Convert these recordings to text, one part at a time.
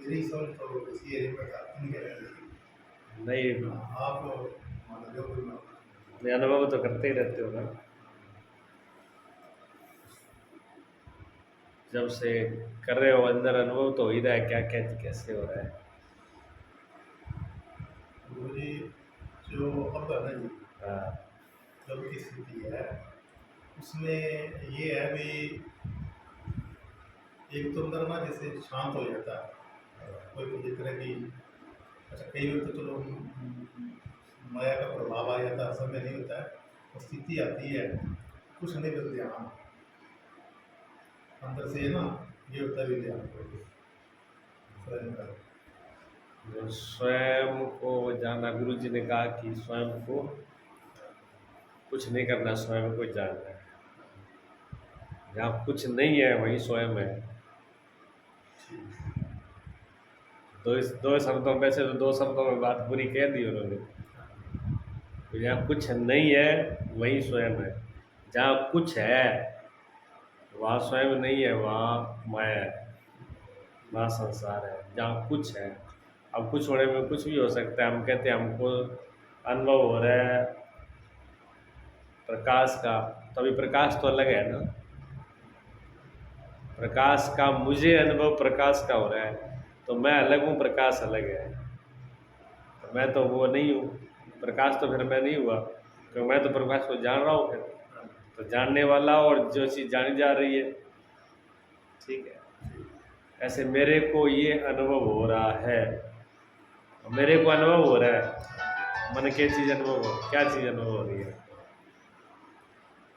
मेरी सोच तो इसी एरिया में आती है। नहीं, आप मान लो कोई ये अनुभव तो करते ही रहते हो ना, जब से कर रहे हो अंदर अनुभव तो हो ही रहा है क्या क्या कैसे हो रहा है। मुझे जो अब है ना जी, हाँ। जब की स्थिति है उसमें ये है भी, एक तो अंदर ना जैसे शांत हो जाता है, कोई भी तरह की। अच्छा, कई बार तो चलो माया का प्रभाव आ जाता है, समय नहीं होता है, तो स्थिति आती है, कुछ नहीं करते ध्यान अंदर से ना, ये होता है भी ध्यान करो स्वयं का। जो स्वयं को जाना, गुरु जी ने कहा कि स्वयं को कुछ नहीं करना, स्वयं को जानना है। जहाँ कुछ नहीं है वही स्वयं है। दो शब्दों में से तो दो शब्दों में बात पूरी कह दी उन्होंने। तो जहाँ कुछ नहीं है वही स्वयं है। जहाँ कुछ है वहाँ स्वयं नहीं है, वहाँ माया है, वहाँ संसार है। जहाँ कुछ है, अब कुछ होने में कुछ भी हो सकता है। हम कहते हैं हमको अनुभव हो रहा है प्रकाश का, तो अभी प्रकाश तो अलग है ना। प्रकाश का मुझे अनुभव प्रकाश का हो रहा है, तो मैं अलग हूँ, प्रकाश अलग है। तो मैं तो वो नहीं हूँ, प्रकाश तो फिर मैं नहीं हुआ, क्योंकि मैं तो प्रकाश को जान रहा हूँ। फिर तो जानने वाला और जो चीज़ जानी जा रही है, ठीक है। ऐसे मेरे को ये अनुभव हो रहा है, मेरे को अनुभव हो रहा है, मन के चीज़ अनुभव हो, क्या चीज़ अनुभव हो रही है।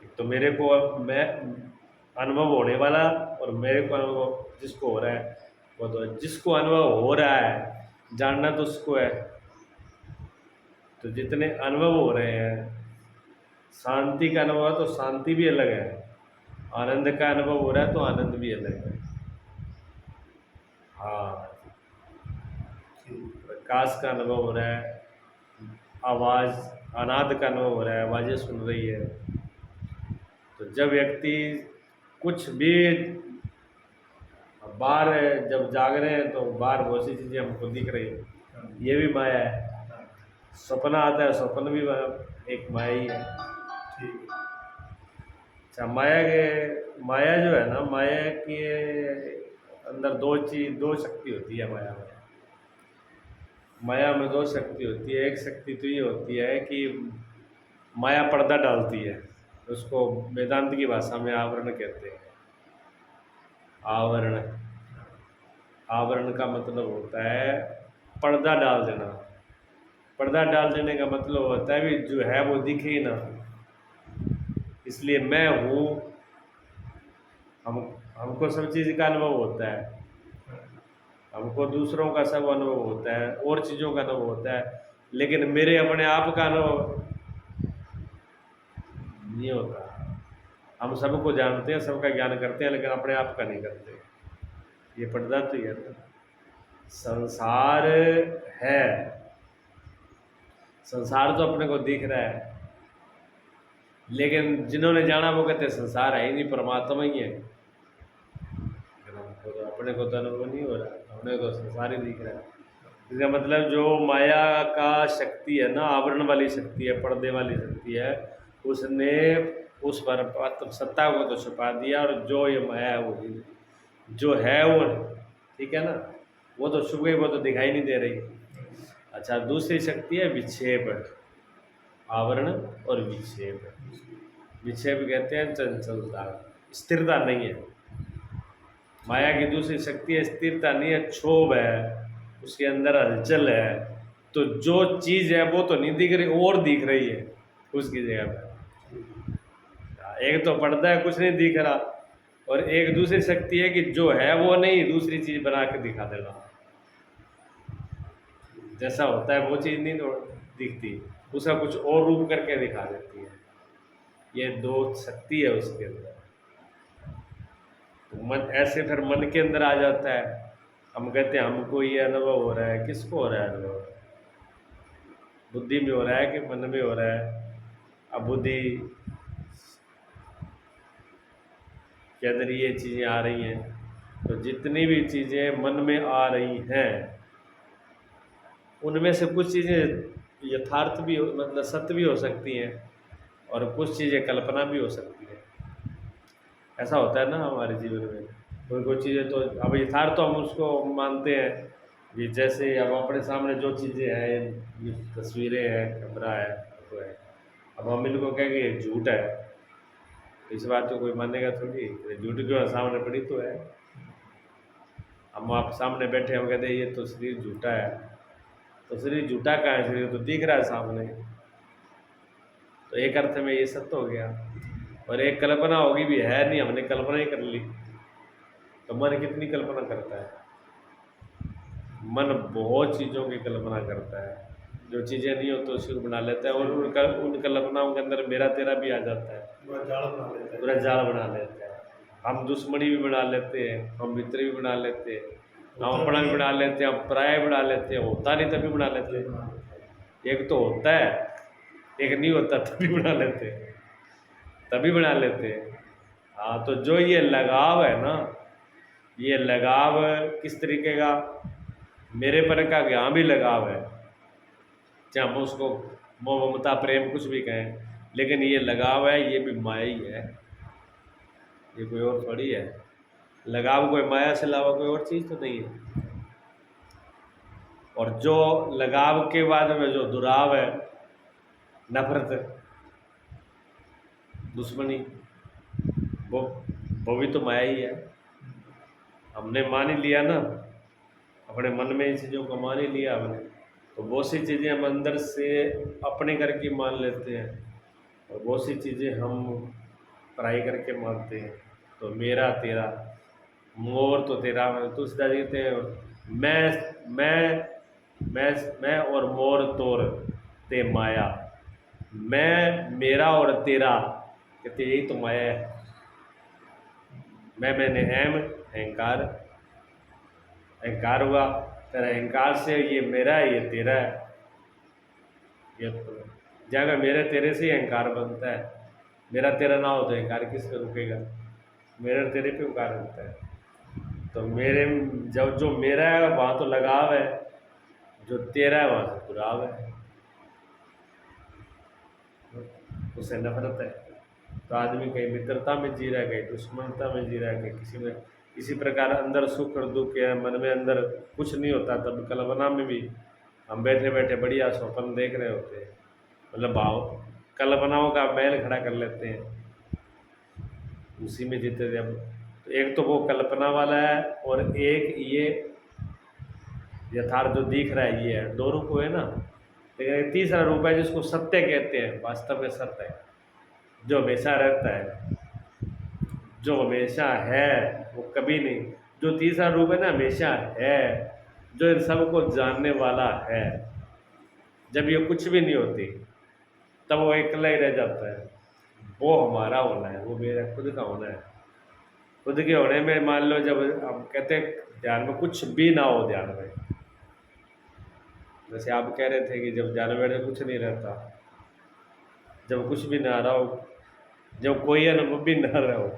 एक तो मेरे को मैं अनुभव होने वाला, और मेरे को अनुभव जिसको हो रहा है, वो तो जिसको अनुभव हो रहा है जानना तो उसको है। तो जितने अनुभव हो रहे हैं, शांति का अनुभव है तो शांति भी अलग है, आनंद का अनुभव हो रहा है तो आनंद भी अलग है। हाँ, प्रकाश का अनुभव हो रहा है, आवाज़ अनाद का अनुभव हो रहा है, आवाज़ें सुन रही है। तो जब व्यक्ति कुछ भी बाहर जब जाग रहे हैं तो बाहर बहुत सी चीज़ें हमको दिख रही है, ये भी माया है। सपना आता है, स्वप्न भी एक माया ही है। अच्छा, माया जो है ना, माया के अंदर दो शक्ति होती है माया में। माया में दो शक्ति होती है। एक शक्ति तो ये होती है कि माया पर्दा डालती है, उसको वेदांत की भाषा में आवरण कहते हैं। आवरण, आवरण का मतलब होता है पर्दा डाल देना। पर्दा डाल देने का मतलब होता है भी जो है वो दिखे ही ना। इसलिए मैं हूँ, हम हमको सब चीज़ का अनुभव होता है, हमको दूसरों का सब अनुभव होता है, और चीज़ों का अनुभव होता है, लेकिन मेरे अपने आप का अनुभव नहीं होता। हम सबको जानते हैं, सबका ज्ञान करते हैं, लेकिन अपने आप का नहीं करते। ये पर्दा तो है ना। संसार है, संसार तो अपने को दिख रहा है, लेकिन जिन्होंने जाना वो कहते हैं संसार है ही नहीं, परमात्मा ही है। लेकिन हमको तो अपने को तो अनुभव नहीं हो रहा, अपने को तो संसार ही दिख रहा है। इसका मतलब जो माया का शक्ति है ना, आवरण वाली शक्ति है, पर्दे वाली शक्ति है, उसने उस पर सत्ता को तो छुपा दिया, और जो ये माया है वो जो है वो, ठीक है ना, वो तो छुप गई, वो तो दिखाई नहीं दे रही। अच्छा, दूसरी शक्ति है विक्षेप, आवरण और विक्षेप। विक्षेप कहते हैं चंचलता, स्थिरता नहीं है। माया की दूसरी शक्ति है स्थिरता नहीं है, क्षोभ है, उसके अंदर हलचल है। तो जो चीज़ है वो तो नहीं दिख रही, और दिख रही है उसकी जगह पर। एक तो पर्दा है, कुछ नहीं दिख रहा, और एक दूसरी शक्ति है कि जो है वो नहीं, दूसरी चीज़ बना के दिखा देना। जैसा होता है वो चीज़ नहीं तो दिखती, उसका कुछ और रूप करके दिखा देती है। ये दो शक्ति है उसके अंदर। तो मन ऐसे फिर मन के अंदर आ जाता है। हम कहते हैं हमको ये अनुभव हो रहा है, किसको हो रहा है अनुभव? बुद्धि में हो रहा है कि मन में हो रहा है? अब बुद्धि के अंदर ये चीज़ें आ रही हैं, तो जितनी भी चीज़ें मन में आ रही हैं उनमें से कुछ चीज़ें यथार्थ भी मतलब सत्य भी हो सकती हैं और कुछ चीज़ें कल्पना भी हो सकती हैं। ऐसा होता है ना हमारे जीवन में, कोई कोई चीज़ें तो अब यथार्थ तो हम उसको मानते हैं। ये जैसे अब अपने सामने जो चीज़ें हैं, ये तस्वीरें हैं, कैमरा है, फोटो है, अब हम इनको कहेंगे ये झूठ है, तो इस बात को कोई मानेगा थोड़ी, ये झूठ क्यों है, सामने पड़ी तो है। हम आप सामने बैठे हम कहते हैं ये तो शरीर झूठा है, तो शरीर झूठा कहाँ है, शरीर तो दिख रहा है सामने। तो एक अर्थ में ये सत्य हो गया, और एक कल्पना होगी भी है नहीं, हमने कल्पना ही कर ली। तो मन कितनी कल्पना करता है, मन बहुत चीज़ों की कल्पना करता है, जो चीज़ें नहीं हो तो उसको बना लेता है, और उन कल्पनाओं के अंदर मेरा तेरा भी आ जाता है, पूरा जाल बना लेता है। पूरा जाल बना लेता है। हम दुश्मनी भी बना लेते हैं, हम मित्र भी बना लेते हैं, हम अपना भी बना लेते हैं, हम पराया बना लेते हैं, होता नहीं तभी बना लेते हैं। एक तो होता है, एक नहीं होता तभी बना लेते हैं, तभी बना लेते हैं। हाँ, तो जो ये लगाव है ना, ये लगाव किस तरीके का, मेरेपन का यहाँ भी लगाव है, चाहे हम उसको मोह ममता प्रेम कुछ भी कहें, लेकिन ये लगाव है, ये भी माया ही है, ये कोई और थोड़ी है। लगाव कोई माया से अलावा कोई और चीज़ तो नहीं है। और जो लगाव के बाद में जो दुराव है, नफरत, दुश्मनी, वो भी तो माया ही है। हमने मान ही लिया ना, अपने मन में इन चीज़ों को मान ही लिया हमने, तो बहुत सी चीज़ें हम अंदर से अपने करके मान लेते हैं, और बहुत सी चीज़ें हम पराई करके मानते हैं। तो मेरा तेरा, मोर तो तेरा, तुलसीदास जी कहते हैं मैं और मोर तोर ते माया, मैं मेरा और तेरा, कहते यही तो माया है। मैंने अहंकार, अहंकार हुआ, फिर अहंकार से ये मेरा है ये तेरा है, ये तो जगह मेरे तेरे से ही अहंकार बनता है। मेरा तेरा ना हो तो अहंकार किस पे रुकेगा, मेरे तेरे पे अहंकार बनता है। तो मेरे जब जो मेरा है वहाँ तो लगाव है, जो तेरा है वहाँ से दुराव है, उससे नफरत है। तो आदमी कहीं मित्रता में जी रहा है, कहीं दुश्मनता में जी रहा है, कहीं किसी में इसी प्रकार अंदर सुख और दुख है, मन में अंदर कुछ नहीं होता, तब कल्पना में भी हम बैठे बैठे बढ़िया स्वप्न देख रहे होते हैं, मतलब भाव कल्पनाओं का महल खड़ा कर लेते हैं, उसी में जीते थे हम। तो एक तो वो कल्पना वाला है, और एक ये यथार्थ जो दिख रहा है, ये है, दो रूप हुए ना। लेकिन एक तीसरा रूप है जिसको सत्य कहते हैं, वास्तव में सत्य है, जो हमेशा रहता है, जो हमेशा है, वो कभी नहीं। जो तीसरा रूप है ना, हमेशा है, जो इन सबको जानने वाला है। जब ये कुछ भी नहीं होती तब वो अकेला ही रह जाता है, वो हमारा होना है, वो मेरा खुद का होना है। खुद के होने में मान लो, जब हम कहते हैं ध्यान में कुछ भी ना हो, ध्यान में जैसे आप कह रहे थे कि जब ध्यान में कुछ नहीं रहता, जब कुछ भी ना रहा हो, जब कोई अनुभव भी ना रहा हो,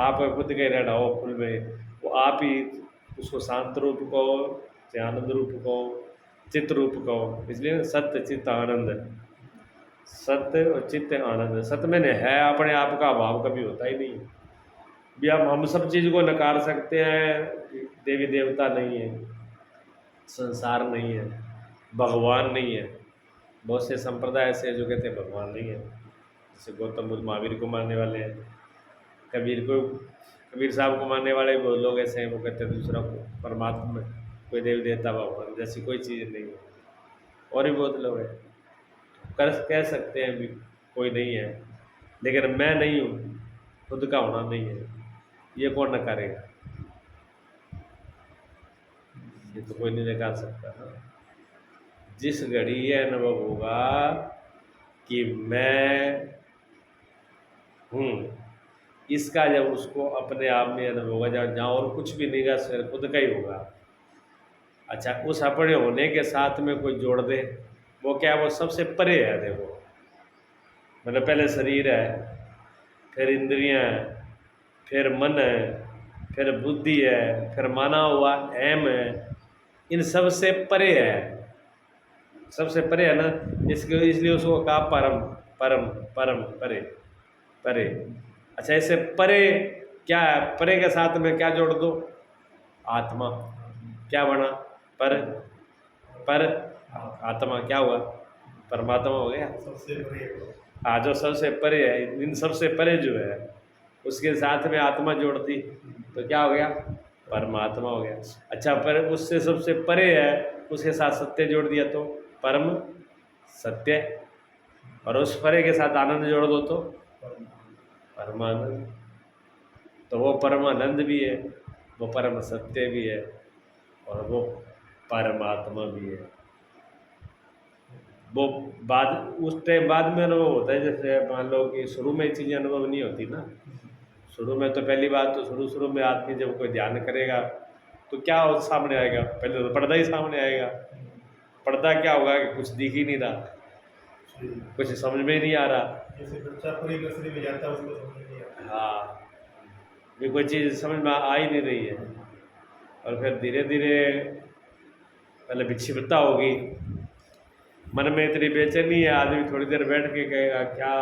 आप खुद के रहना हो फुल में, वो आप ही उसको शांत रूप कहो, चाहे आनंद रूप कहो, चित्त रूप कहो। इसलिए सत्य चित्त आनंद, सत्य और चित्त आनंद। सत्य में है अपने आप का अभाव कभी होता ही नहीं। भी अब हम सब चीज़ को नकार सकते हैं, देवी देवता नहीं है, संसार नहीं है, भगवान नहीं है। बहुत से संप्रदाय ऐसे हैं जो कहते हैं भगवान नहीं है, जैसे गौतम बुद्ध महावीर को मानने वाले हैं, कबीर साहब को मानने वाले बहुत लोग ऐसे हैं, वो कहते हैं दूसरा को परमात्मा में कोई देवी देवता भगवान जैसी कोई चीज़ नहीं है। और भी बहुत लोग हैं, कह सकते हैं भी कोई नहीं है, लेकिन मैं नहीं हूँ, खुद का होना नहीं है, ये कौन नकारेगा? ये तो कोई नहीं नकार सकता ना। जिस घड़ी ये अनुभव होगा कि मैं हूँ, इसका जब उसको अपने आप में अनुभव होगा, जहाँ और कुछ भी नहीं, सिर्फ खुद का ही होगा। अच्छा, उस अपने होने के साथ में कोई जोड़ दे, वो क्या है, वो सबसे परे है। देखो, मतलब पहले शरीर है, फिर इंद्रियां हैं, फिर मन है, फिर बुद्धि है, फिर माना हुआ अहम है, इन सब से परे है, सबसे परे है ना, इसलिए उसको कहा परम। परम परम परे परे। अच्छा, इससे परे क्या है? परे के साथ में क्या जोड़ दो? आत्मा। क्या बना? पर आत्मा क्या हुआ? परमात्मा हो गया। सबसे परे है। हाँ, जो सबसे परे है, इन सबसे परे जो है उसके साथ में आत्मा जोड़ दी तो क्या हो गया? परमात्मा हो गया। अच्छा, पर उससे सबसे परे है, उसके साथ सत्य जोड़ दिया तो परम सत्य, और उस परे के साथ आनंद जोड़ दो तो परमानंद। तो वो परमानंद भी है, वो परम सत्य भी है, और वो परमात्मा भी है। वो बाद, उस टाइम बाद में अनुभव होता है। जैसे मान लो कि शुरू में चीज़ें अनुभव नहीं होती ना, शुरू में तो पहली बात तो शुरू में आदमी जब कोई ध्यान करेगा तो क्या सामने आएगा? पहले तो पर्दा ही सामने आएगा। पर्दा क्या होगा कि कुछ दिख ही नहीं रहा, कुछ समझ में नहीं आ रहा। जैसे बच्चा पूरी नर्सरी में जाता है उसको समझ नहीं आता। हाँ, ये कोई चीज़ समझ में आ ही नहीं रही है। और फिर धीरे धीरे पहले विक्षिप्तता होगी, मन में इतनी बेचैनी है, आदमी थोड़ी देर बैठ के कहेगा क्या,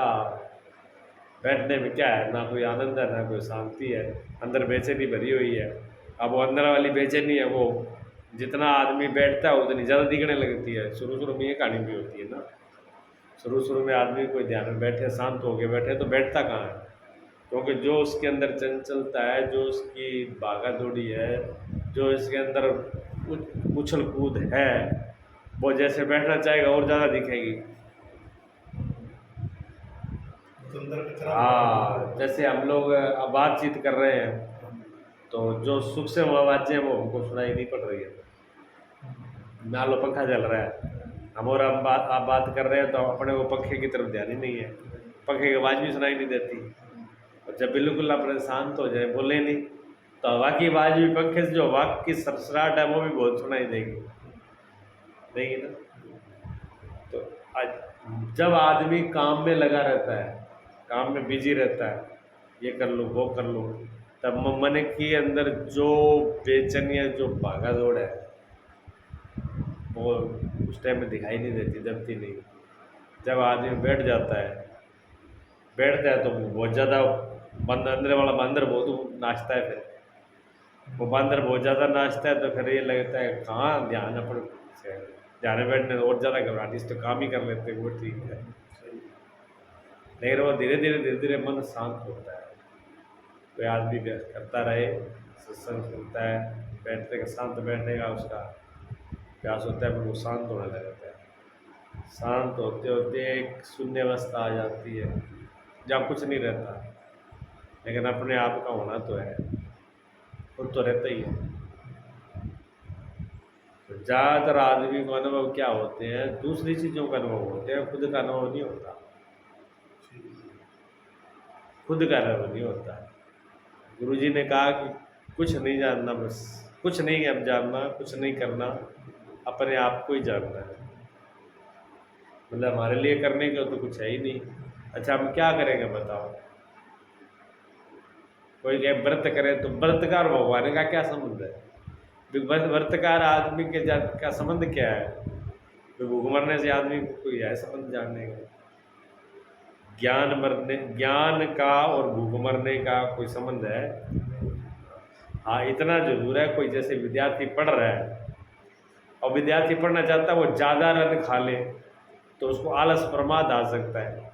बैठने में क्या है? ना कोई आनंद है, ना कोई शांति है, अंदर बेचैनी भरी हुई है। अब वो अंदर वाली बेचैनी है, वो जितना आदमी बैठता है उतनी ज़्यादा दिखने लगती है। शुरू में ये कहानी भी होती है ना, शुरू में आदमी कोई ध्यान में बैठे, शांत होके बैठे तो बैठता कहाँ है? क्योंकि जो उसके अंदर चंचलता है, जो उसकी भागा दौड़ी है, जो इसके अंदर उछल कूद है, वो जैसे बैठना चाहेगा और ज़्यादा दिखेगी। तो अंदर कचरा हाँ, जैसे हम लोग अब बातचीत कर रहे हैं तो जो सुख से आवाज़ें हैं वो हमको सुनाई नहीं पड़ रही है। मान लो पंखा चल रहा है, हम और आप बात कर रहे हैं तो अपने को पंखे की तरफ ध्यान ही नहीं है, पंखे की आवाज़ भी सुनाई नहीं देती। और जब बिल्कुल अपने शांत हो जाए, बोले नहीं, तो हवा की आवाज़ भी, पंखे से जो हवा की सरसराहट है वो भी बहुत सुनाई देगी, देगी ना। तो जब आदमी काम में लगा रहता है, काम में बिजी रहता है, ये कर लूँ वो कर लूँ, तब मन के अंदर जो बेचैनियाँ, जो भागा दौड़ है, वो उस टाइम में दिखाई नहीं देती, दबती नहीं। जब आदमी बैठता है तो बहुत ज़्यादा अंदर वाला बंदर बहुत नाचता है। फिर वो बंदर बहुत ज़्यादा नाचता है तो फिर ये लगता है कहाँ ध्यान अपन से, ध्यान में बैठने और ज़्यादा घबराहट, इस तो काम ही कर लेते, वो ठीक है। लेकिन वो धीरे धीरे मन शांत होता है। कोई आदमी करता रहे, सत्संग सुनता है, बैठने का, शांत बैठने का उसका प्रयास होता है, फिर वो शांत होने लगता है। शांत होते होते एक शून्य अवस्था आ जाती है जहाँ कुछ नहीं रहता, लेकिन अपने आप का होना तो है, खुद तो रहता ही है। तो ज़्यादातर आदमी को अनुभव क्या होते हैं? दूसरी चीज़ों का अनुभव होते हैं, खुद का अनुभव नहीं होता, खुद का अनुभव नहीं होता। गुरुजी ने कहा कि कुछ नहीं जानना, बस कुछ नहीं अब जानना, कुछ नहीं करना, अपने आप को ही जानना है। मतलब हमारे लिए करने का तो कुछ है ही नहीं। अच्छा, हम क्या करेंगे बताओ? कोई कहे व्रत करे तो व्रत का और भगवान का क्या संबंध है? व्रतकार आदमी के का संबंध क्या है? तो भूख मरने से आदमी को कोई है संबंध जानने का? ज्ञान का और भूख मरने का कोई संबंध है? हाँ, इतना जरूर है, कोई जैसे विद्यार्थी पढ़ रहा है और विद्यार्थी पढ़ना चाहता है, वो ज़्यादा रन खा ले तो उसको आलस प्रमाद आ सकता है।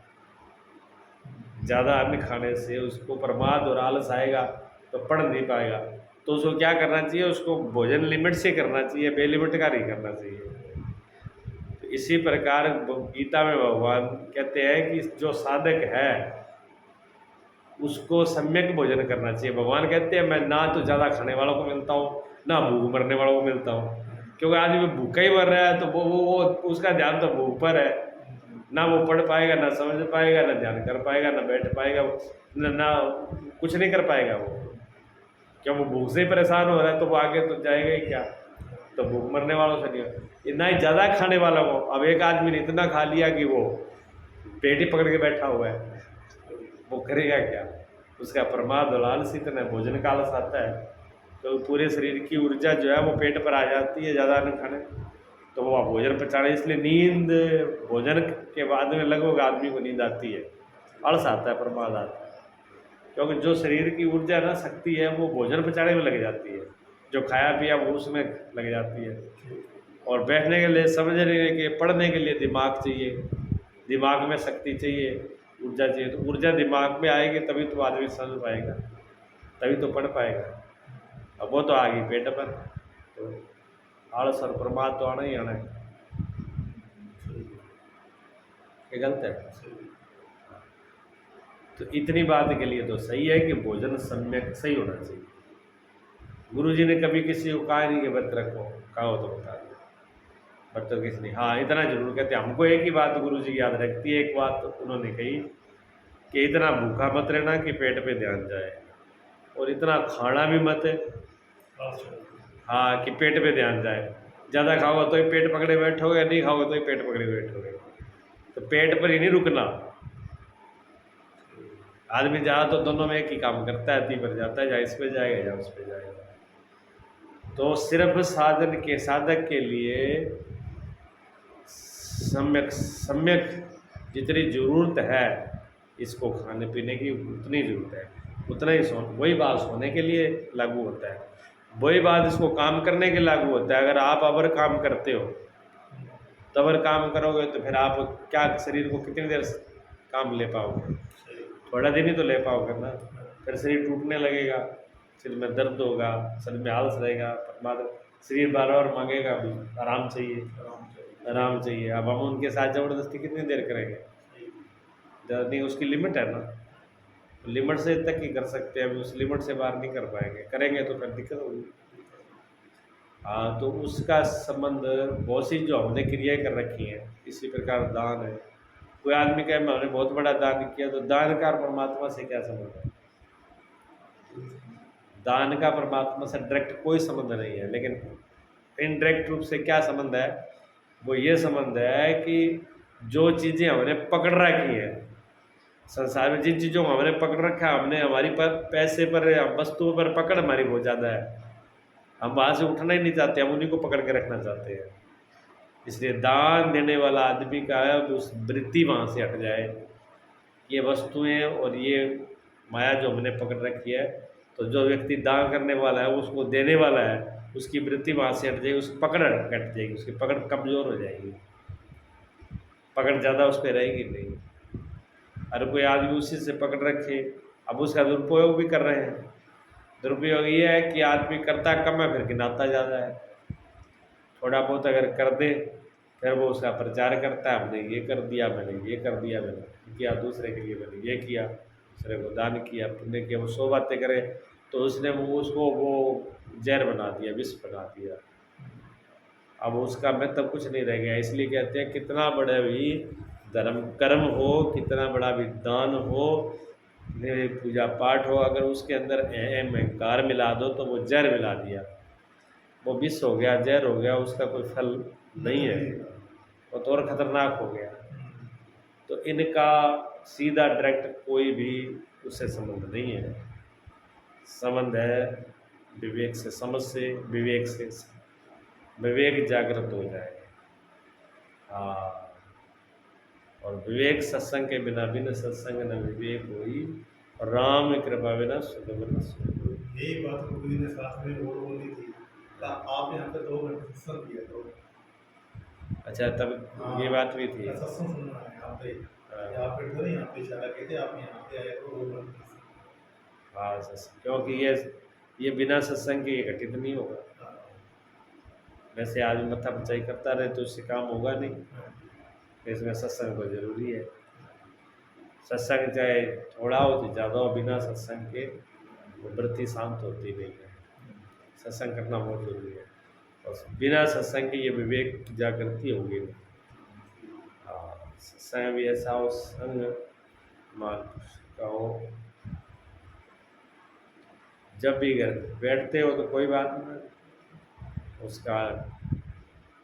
ज़्यादा अन्न खाने से उसको प्रमाद और आलस आएगा तो पढ़ नहीं पाएगा। तो उसको क्या करना चाहिए? उसको भोजन लिमिट से करना चाहिए, बेलिमिट का नहीं करना चाहिए। तो इसी प्रकार गीता में भगवान कहते हैं कि जो साधक है उसको सम्यक भोजन करना चाहिए। भगवान कहते हैं मैं ना तो ज़्यादा खाने वालों को मिलता हूँ, ना भूख मरने वालों को मिलता हूँ। क्योंकि आदमी भूखा ही मर रहा है तो वो उसका ध्यान तो भूख पर है, ना वो पढ़ पाएगा, ना समझ पाएगा, ना ध्यान कर पाएगा, ना बैठ पाएगा, ना कुछ नहीं कर पाएगा वो। क्या वो भूख से ही परेशान हो रहा है तो वो आगे तो जाएगा ही क्या? तो भूख मरने वालों से नहीं, ना ही ज़्यादा खाने वाला को। अब एक आदमी ने इतना खा लिया कि वो पेट ही पकड़ के बैठा हुआ है, वो करेगा क्या? उसका प्रमाद और आलसी इतना भोजन का आलस आता है तो पूरे शरीर की ऊर्जा जो है वो पेट पर आ जाती है ज़्यादा न खाने, तो वो भोजन पचाने, इसलिए नींद भोजन के बाद में लगभग आदमी को नींद आती है, आलस आता है, प्रमाद आता है। क्योंकि जो शरीर की ऊर्जा ना शक्ति है वो भोजन पचाने में लग जाती है, जो खाया पिया वो उसमें लग जाती है। और बैठने के लिए, समझने के, पढ़ने के लिए दिमाग चाहिए, दिमाग में शक्ति चाहिए, ऊर्जा चाहिए। तो ऊर्जा दिमाग में आएगी तभी तो आदमी समझ पाएगा, तभी तो पढ़ पाएगा। अब वो तो आ गई पेट पर, तो आलस और प्रमाद तो आना ही आना है। ये गलत है। तो इतनी बात के लिए तो सही है कि भोजन सम्यक सही होना चाहिए। गुरु जी ने कभी किसी को कहा नहीं कि व्रत रखो, कहा हो तो बता दो, व्रत तो किसी ने, हाँ इतना जरूर कहते हैं। हमको एक ही बात गुरु जी याद रखती है, एक बात उन्होंने कही कि इतना भूखा मत रहना कि पेट पे ध्यान जाए, और इतना खाना भी मत है, हाँ, कि पेट पे ध्यान जाए। ज़्यादा खाओगे तो ही पेट पकड़े बैठोगे, नहीं खाओगे तो ही पेट पकड़े बैठोगे। तो पेट पर ही नहीं रुकना। आदमी ज़्यादा तो दोनों में एक ही काम करता है, ती पर जाता है, या इस पे जाएगा या उस पे जाएगा। तो सिर्फ साधन के, साधक के लिए सम्यक सम्यक जितनी ज़रूरत है इसको खाने पीने की, उतनी ज़रूरत है, उतना ही वही बात सोने के लिए लागू होता है, वही बात इसको काम करने के लागू होता है। अगर आप अबर काम करते हो, तबर काम करोगे तो फिर आप क्या शरीर को कितनी देर काम ले पाओगे? थोड़ा दिन ही तो ले पाओगे ना, फिर शरीर टूटने लगेगा, शरीर में दर्द होगा, शरीर में आलस रहेगा, शरीर बार बार मांगेगा भी आराम चाहिए, आराम चाहिए। अब हम उनके साथ ज़बरदस्ती कितनी देर करेंगे? नहीं, उसकी लिमिट है ना, लिमिट से तक ही कर सकते हैं, अभी उस लिमिट से बाहर नहीं कर पाएंगे, करेंगे तो फिर दिक्कत होगी। हाँ, तो उसका संबंध बहुत सी जो हमने क्रियाएं कर रखी हैं, इसी प्रकार दान है। कोई आदमी कहे मैंने बहुत बड़ा दान किया, तो दान का परमात्मा से क्या संबंध है? दान का परमात्मा से डायरेक्ट कोई संबंध नहीं है, लेकिन इनडायरेक्ट रूप से क्या संबंध है? वो ये संबंध है कि जो चीज़ें हमने पकड़ रखी हैं संसार में, जिन चीज़ों को हमने पकड़ रखा है, हमने हमारी पैसे पर, वस्तुओं पर पकड़ हमारी बहुत ज़्यादा है, हम वहाँ से उठना ही नहीं चाहते, हम उन्हीं को पकड़ के रखना चाहते हैं। इसलिए दान देने वाला आदमी का है उस वृत्ति वहाँ से हट जाए, ये वस्तुएं और ये माया जो हमने पकड़ रखी है, तो जो व्यक्ति दान करने वाला है, उसको देने वाला है, उसकी वृत्ति वहाँ से हट जाएगी, उसकी पकड़ हट जाएगी, उसकी पकड़ कमज़ोर हो जाएगी, पकड़ ज़्यादा उस पर रहेगी नहीं। अगर कोई आदमी उसी से पकड़ रखे, अब उसका दुरुपयोग भी कर रहे हैं। दुरुपयोग ये है कि आदमी करता कम है, फिर गिनाता ज़्यादा है। थोड़ा बहुत अगर कर दे, फिर वो उसका प्रचार करता है, हमने ये कर दिया, मैंने ये कर दिया, मैंने किया, दूसरे के लिए मैंने ये किया, दूसरे को दान किया, पुण्य किया। वो 100 बातें करे तो उसने उसको वो जहर बना दिया, विष बना दिया। अब उसका मतलब कुछ नहीं रह गया। इसलिए कहते हैं कितना बड़ा भी धर्म कर्म हो, कितना बड़ा भी दान हो, पूजा पाठ हो, अगर उसके अंदर अहंकार मिला दो तो वो जहर मिला दिया, वो विष हो गया, जहर हो गया, उसका कोई फल नहीं है, वो तो और खतरनाक हो गया। तो इनका सीधा डायरेक्ट कोई भी उससे संबंध नहीं है। संबंध है विवेक से, समझ से, विवेक से। विवेक जागृत हो जाए, हाँ। और विवेक सत्संग के बिना, बिना सत्संग न विवेक होई, और राम कृपा बिना सुख न सुख। यही बात गुरु जी ने साथ में और बोली थी, आप यहाँ पे 2 घंटे सत्संग किया करो। अच्छा, तब ये बात भी थी। सत्संग सुनना है यहाँ पे, यहाँ पे तो नहीं, यहाँ पे इशारा कहते आप यहाँ पे आए करो 2 घंटे। हाँ सत्संग, क्योंकि ये बिना सत्संग के ये घटित नहीं होगा। वैसे आदमी मत्था पचाई करता रहे तो उससे काम होगा नहीं, इसमें सत्संग तो जरूरी है। सत्संग चाहे थोड़ा हो चाहे ज़्यादा हो, बिना सत्संग के वो वृत्ति शांत होती नहीं है। सत्संग करना बहुत जरूरी है, और बिना सत्संग के ये विवेक की जागृति होगी। हाँ, सत्संग भी ऐसा हो, संग मान का हो। जब भी घर बैठते हो तो कोई बात नहीं, उसका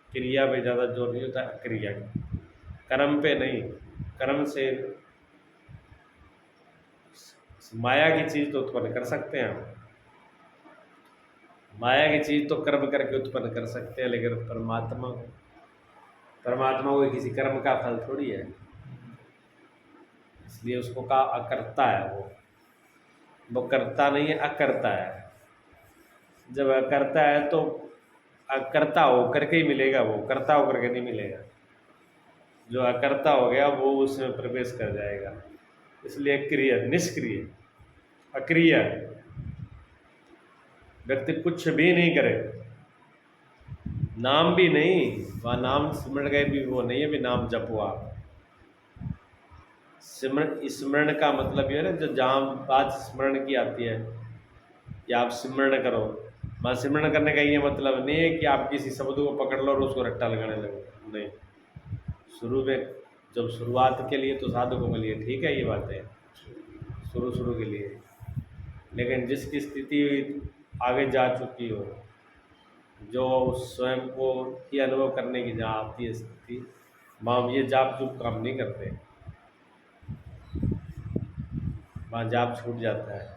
क्रिया पे ज़्यादा जोर नहीं होता, क्रिया कर्म पे नहीं, कर्म से माया की चीज़ तो उत्पन्न कर सकते हैं हम, माया की चीज़ तो कर्म करके उत्पन्न कर सकते हैं, लेकिन परमात्मा कोई किसी कर्म का फल थोड़ी है, इसलिए उसको कहा अकर्ता है। वो कर्ता नहीं है, अकर्ता है। जब अकर्ता है तो अकर्ता हो करके ही मिलेगा, वो कर्ता हो करके नहीं मिलेगा। जो अकर्ता हो गया वो उसमें प्रवेश कर जाएगा। इसलिए क्रिय निष्क्रिय, अक्रिय व्यक्ति कुछ भी नहीं करे, नाम भी नहीं, वह नाम स्मरण गए भी वो नहीं है भी नाम जपो आप। स्मरण, स्मरण का मतलब ये है ना, जो जहाँ बात स्मरण की आती है या आप स्मरण करो, वहाँ स्मरण करने का ये मतलब नहीं है कि आप किसी शब्द को पकड़ लो और उसको रट्टा लगाने लगो, नहीं। शुरू में जब शुरुआत के लिए तो साधकों के लिए ठीक है ये बातें, शुरू के लिए, लेकिन जिसकी स्थिति आगे जा चुकी हो, जो स्वयं को ही अनुभव करने की जहाँ आती है स्थिति, वहाँ ये जाप चुप काम नहीं करते, वहाँ जाप छूट जाता है।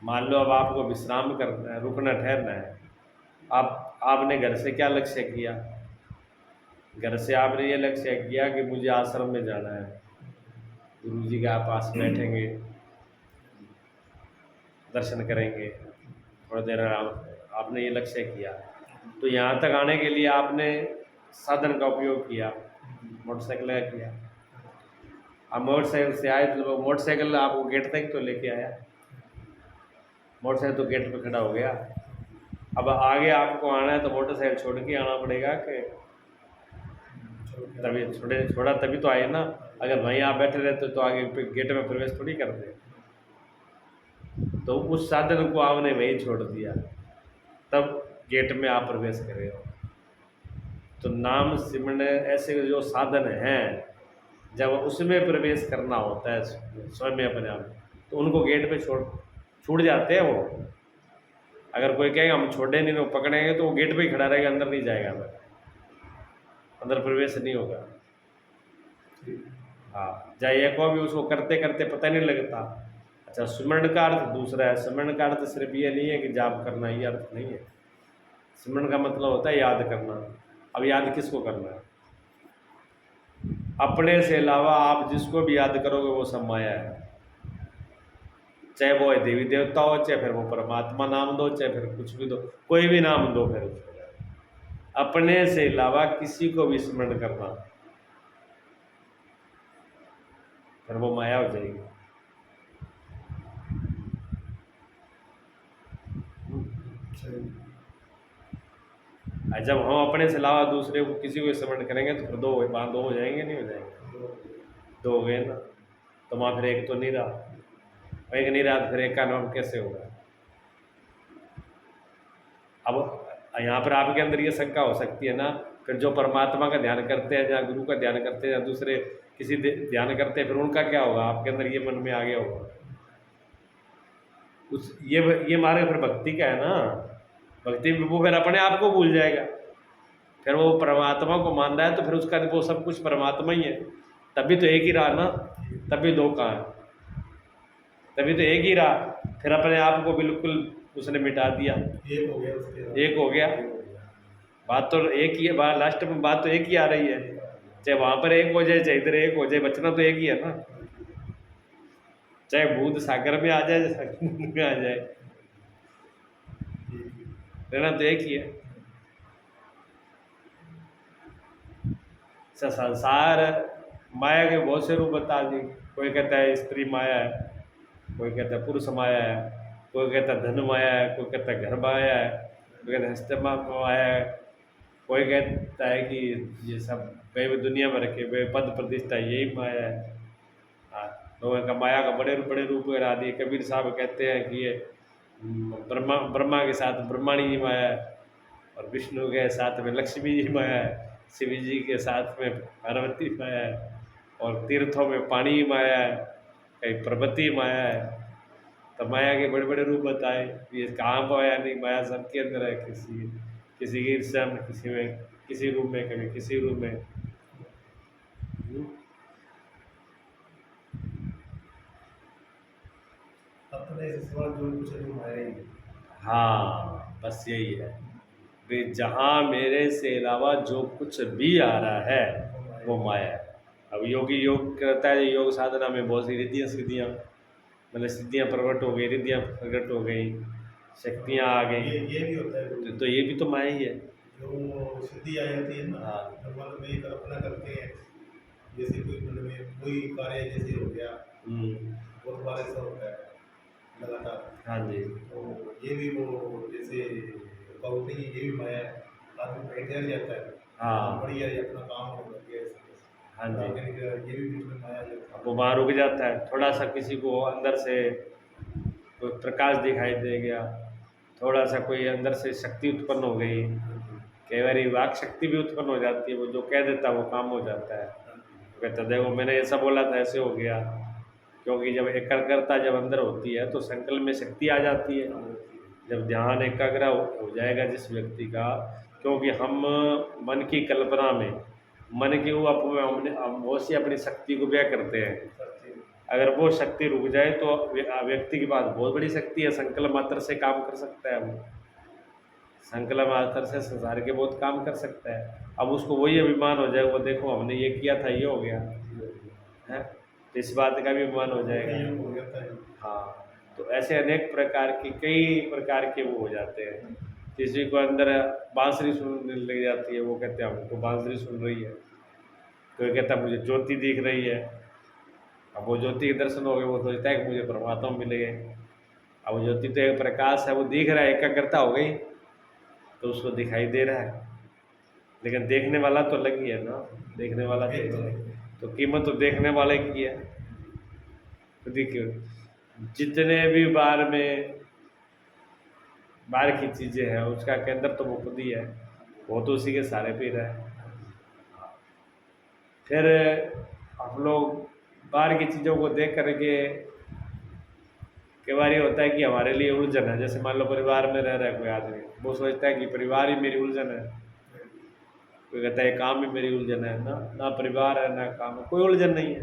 मान लो अब आपको विश्राम करना है, रुकना ठहरना है, आपने घर से क्या लक्ष्य किया, घर से आपने ये लक्ष्य किया कि मुझे आश्रम में जाना है, गुरु जी के पास बैठेंगे, दर्शन करेंगे, थोड़ी देर आराम, आपने ये लक्ष्य किया। तो यहाँ तक आने के लिए आपने साधन का उपयोग किया, मोटरसाइकिल का किया। अब मोटरसाइकिल से आए तो मोटरसाइकिल आपको गेट तक तो लेके आया, मोटरसाइकिल तो गेट पे खड़ा हो गया। अब आगे आपको आना है तो मोटरसाइकिल छोड़ के आना पड़ेगा कि तभी छोड़ा तभी तो आए ना। अगर वहीं आप बैठे रहते तो आगे गेट में प्रवेश थोड़ी करते, तो उस साधन को आपने वहीं छोड़ दिया, तब गेट में आप प्रवेश कर रहे हो। तो नाम सिमरन ऐसे जो साधन हैं, जब उसमें प्रवेश करना होता है स्वयं अपने आप, तो उनको गेट पे छूट जाते हैं वो। अगर कोई कहेगा हम छोड़े नहीं, वो पकड़ेंगे तो वो गेट पे ही खड़ा रहेगा, अंदर नहीं जाएगा, अंदर प्रवेश नहीं होगा। हाँ, जाइए को भी उसको करते करते पता नहीं लगता। अच्छा, स्मरण का अर्थ दूसरा है। स्मरण का अर्थ सिर्फ ये नहीं है कि जाप करना, ये अर्थ नहीं है। स्मरण का मतलब होता है याद करना। अब याद किसको करना है? अपने से अलावा आप जिसको भी याद करोगे वो सब माया है, चाहे वो देवी देवता हो, चाहे फिर वो परमात्मा नाम दो, चाहे फिर कुछ भी दो, कोई भी नाम दो, फिर उसको अपने से अलावा किसी को भी स्मरण करना, फिर वो माया हो जाएगी। जब हम अपने से अलावा दूसरे को किसी को स्मरण करेंगे तो फिर दो हो जाएंगे, नहीं हो जाएंगे? दो हो गए ना, तो वहाँ फिर एक तो नहीं रहा, एक नहीं रहा तो फिर एक का नाम कैसे होगा? अब यहाँ पर आपके अंदर ये शंका हो सकती है ना, फिर जो परमात्मा का ध्यान करते हैं या गुरु का ध्यान करते हैं या दूसरे किसी ध्यान करते हैं, फिर उनका क्या होगा? आपके अंदर ये मन में आ गया होगा उस ये मार्ग फिर भक्ति का है ना। भक्ति में वो फिर अपने आप को भूल जाएगा, फिर वो परमात्मा को मान रहा है तो फिर उसका वो सब कुछ परमात्मा ही है। तभी तो एक ही रहा ना, तभी दो कहाँ है? तभी तो एक ही रहा, फिर अपने आप को बिल्कुल उसने मिटा दिया, एक हो गया, उसके एक हो गया। बात तो एक ही है, बात लास्ट में बात तो एक ही आ रही है, चाहे वहाँ पर एक हो जाए चाहे इधर एक हो जाए, बचना तो एक ही है ना। चाहे भूत सागर में आ जाए चाहे सागर में आ जाए, रहना तो एक ही है। संसार माया के बहुत से रूप बता दिए। कोई कहता है स्त्री माया है, कोई कहता है पुरुष माया है, कोई कहता है धन माया है, कोई कहता है घर माया है, कोई कहता है हस्तमा माया है, कोई कहता है कि ये सब वे दुनिया में रखे वे पद प्रतिष्ठा यही माया है। हाँ, लोगों का माया का बड़े बड़े रूप बना दिए। कबीर साहब कहते हैं कि ये ब्रह्मा के साथ ब्रह्माणी जी माया है, और विष्णु के साथ में लक्ष्मी जी माया है, शिव जी के साथ में पार्वती माया है, और तीर्थों में पानी माया है, कहीं पर्वती माया है। तो माया के बड़े बड़े रूप बताए। ये कहाँ माया नहीं, माया सबके अंदर है, किसी की ईर्ष्या में, किसी में किसी रूप में, कभी किसी रूप में। अपने से सिवा जो कुछ है वो माया ही है। हाँ, बस यही है कि जहाँ मेरे से अलावा जो कुछ भी आ रहा है वो माया है। अब योगी योग करता है, योग साधना में बहुत सी रिद्धियाँ सिद्धियाँ, मतलब सिद्धियाँ प्रकट हो गई, रिद्धियाँ प्रकट हो गई, शक्तियाँ आ गई, ये भी होता है तो ये भी तो माया ही है। जो सिद्धि आ जाती है ना, हाँ। भगवान में ये कल्पना करते हैं, जैसे कोई मतलब में कोई कार्य जैसे हो गया, बहुत बार ऐसा होता है लगातार। हाँ जी। तो ये भी वो जैसे बहुत ही ये भी माया है, आदमी बैठ जाता है, हाँ। बढ़िया ये अपना काम होने लग गया ऐसे। हाँ जी। आगे निकल ये भी बीच में माया जाता अब वो वहाँ रुक जाता है, थोड़ा सा किसी को अंदर से कोई प्रकाश दिखाई दे गया, थोड़ा सा कोई अंदर से शक्ति उत्पन्न हो गई, कई बार वाक शक्ति भी उत्पन्न हो जाती है, वो जो कह देता है वो काम हो जाता है। वो कहता है देखो मैंने ऐसा बोला था ऐसे हो गया, क्योंकि जब एकाग्रता जब अंदर होती है तो संकल्प में शक्ति आ जाती है। जब ध्यान एकाग्र हो जाएगा जिस व्यक्ति का, क्योंकि हम मन की कल्पना में, मन के ऊपर हमने बहुत सी अपनी शक्ति को व्यय करते हैं। है। अगर वो शक्ति रुक जाए तो व्यक्ति के पास बहुत बड़ी शक्ति है, संकल्प मात्र से काम कर सकता है, वो संकल्प मात्र से संसार के बहुत काम कर सकता है। अब उसको वही अभिमान हो जाए, वो देखो हमने ये किया था ये हो गया है, तो इस बात का भी अभिमान हो जाएगा। ये हो जाता है। हाँ, तो ऐसे अनेक प्रकार की कई प्रकार के वो हो जाते हैं। किसी को अंदर बांसुरी सुनने लग जाती है, वो कहते हैं हमको बांसुरी सुन रही है, कोई कहता है मुझे ज्योति दिख रही है। अब वो ज्योति के दर्शन हो गए, वो सोचता है कि मुझे परमात्मा मिल गए। अब वो ज्योति तो एक प्रकाश है, वो दिख रहा है, एकाग्रता हो गई तो उसको दिखाई दे रहा है, लेकिन देखने वाला तो अलग ही है ना, देखने वाला तो कीमत तो देखने वाले की है। तो देखिए जितने भी बाहर की चीज़ें हैं उसका केंद्र तो वो खुद ही है, वो तो उसी के सारे पे रहा है। फिर हम लोग बाहर की चीज़ों को देख करके कई बार ये होता है कि हमारे लिए उलझन है, जैसे मान लो परिवार में रह रहा है कोई आदमी, वो सोचता है कि परिवार ही मेरी उलझन है, कोई कहता है काम ही मेरी उलझन है, ना ना परिवार है ना काम है, कोई उलझन नहीं है।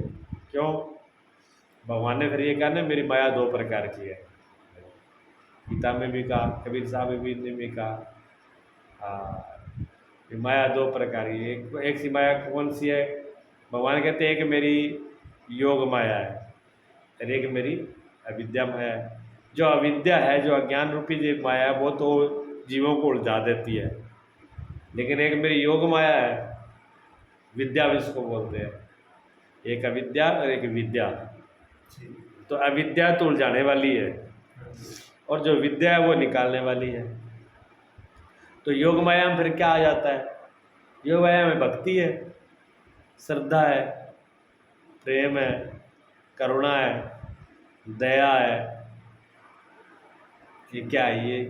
क्यों? भगवान ने फिर ये कहा ना मेरी माया दो प्रकार की है, गीता में भी कहा, कबीर साहब ने भी कहा। ये माया दो प्रकार की, एक सी माया कौन सी है? भगवान कहते हैं कि मेरी योग माया है और एक मेरी अविद्या माया है। जो अविद्या है, जो अज्ञान रूपी जो माया है, वो तो जीवों को उलझा देती है, लेकिन एक मेरी योग माया है, विद्या भी इसको बोलते हैं, एक अविद्या और एक विद्या। तो अविद्या तो उलझाने वाली है और जो विद्या है वो निकालने वाली है। तो योग माया में फिर क्या आ जाता है? योग माया में भक्ति है, श्रद्धा है, प्रेम है, करुणा है, दया है। ये क्या है? ये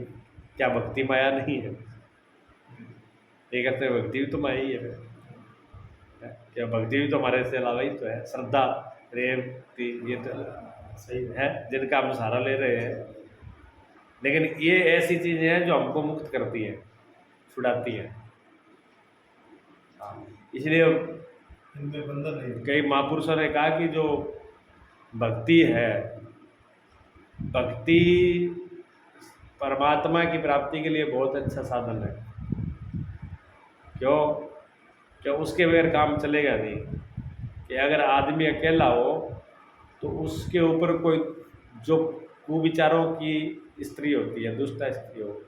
क्या भक्ति माया नहीं है? ये कहते हैं भक्ति भी तो माया ही है। क्या भक्ति भी तो हमारे से अलावा ही तो है। श्रद्धा, प्रेम, ये तो सही है जिनका हम सहारा ले रहे हैं, लेकिन ये ऐसी चीज़ें हैं जो हमको मुक्त करती हैं, छुड़ाती हैं। इसलिए इनमें बंधन नहीं। कई महापुरुषों ने कहा कि जो भक्ति है, भक्ति परमात्मा की प्राप्ति के लिए बहुत अच्छा साधन है। क्यों? उसके बगैर काम चलेगा नहीं। कि अगर आदमी अकेला हो तो उसके ऊपर कोई जो कुविचारों की स्त्री होती है, दुष्ट स्त्री हो,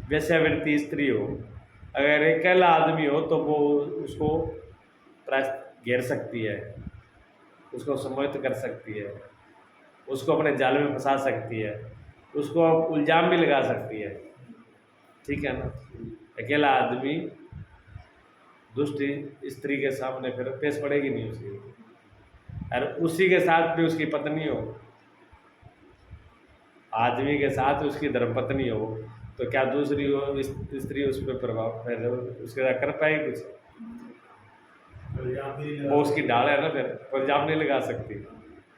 वेश्यावृत्ति स्त्री हो, अगर अकेला आदमी हो तो वो उसको घेर सकती है, उसको सम्मोहित कर सकती है, उसको अपने जाल में फंसा सकती है, उसको इल्ज़ाम भी लगा सकती है। ठीक है ना? अकेला आदमी दुष्ट स्त्री के सामने फिर पेश पड़ेगी नहीं उसकी, और उसी के साथ भी उसकी पत्नी हो, आदमी के साथ उसकी धर्मपत्नी हो, तो क्या दूसरी हो स्त्री उस पर प्रभाव फिर उसके साथ कर पाएगी कुछ? वो उसकी ढाल है ना, फिर इल्ज़ाम नहीं लगा सकती,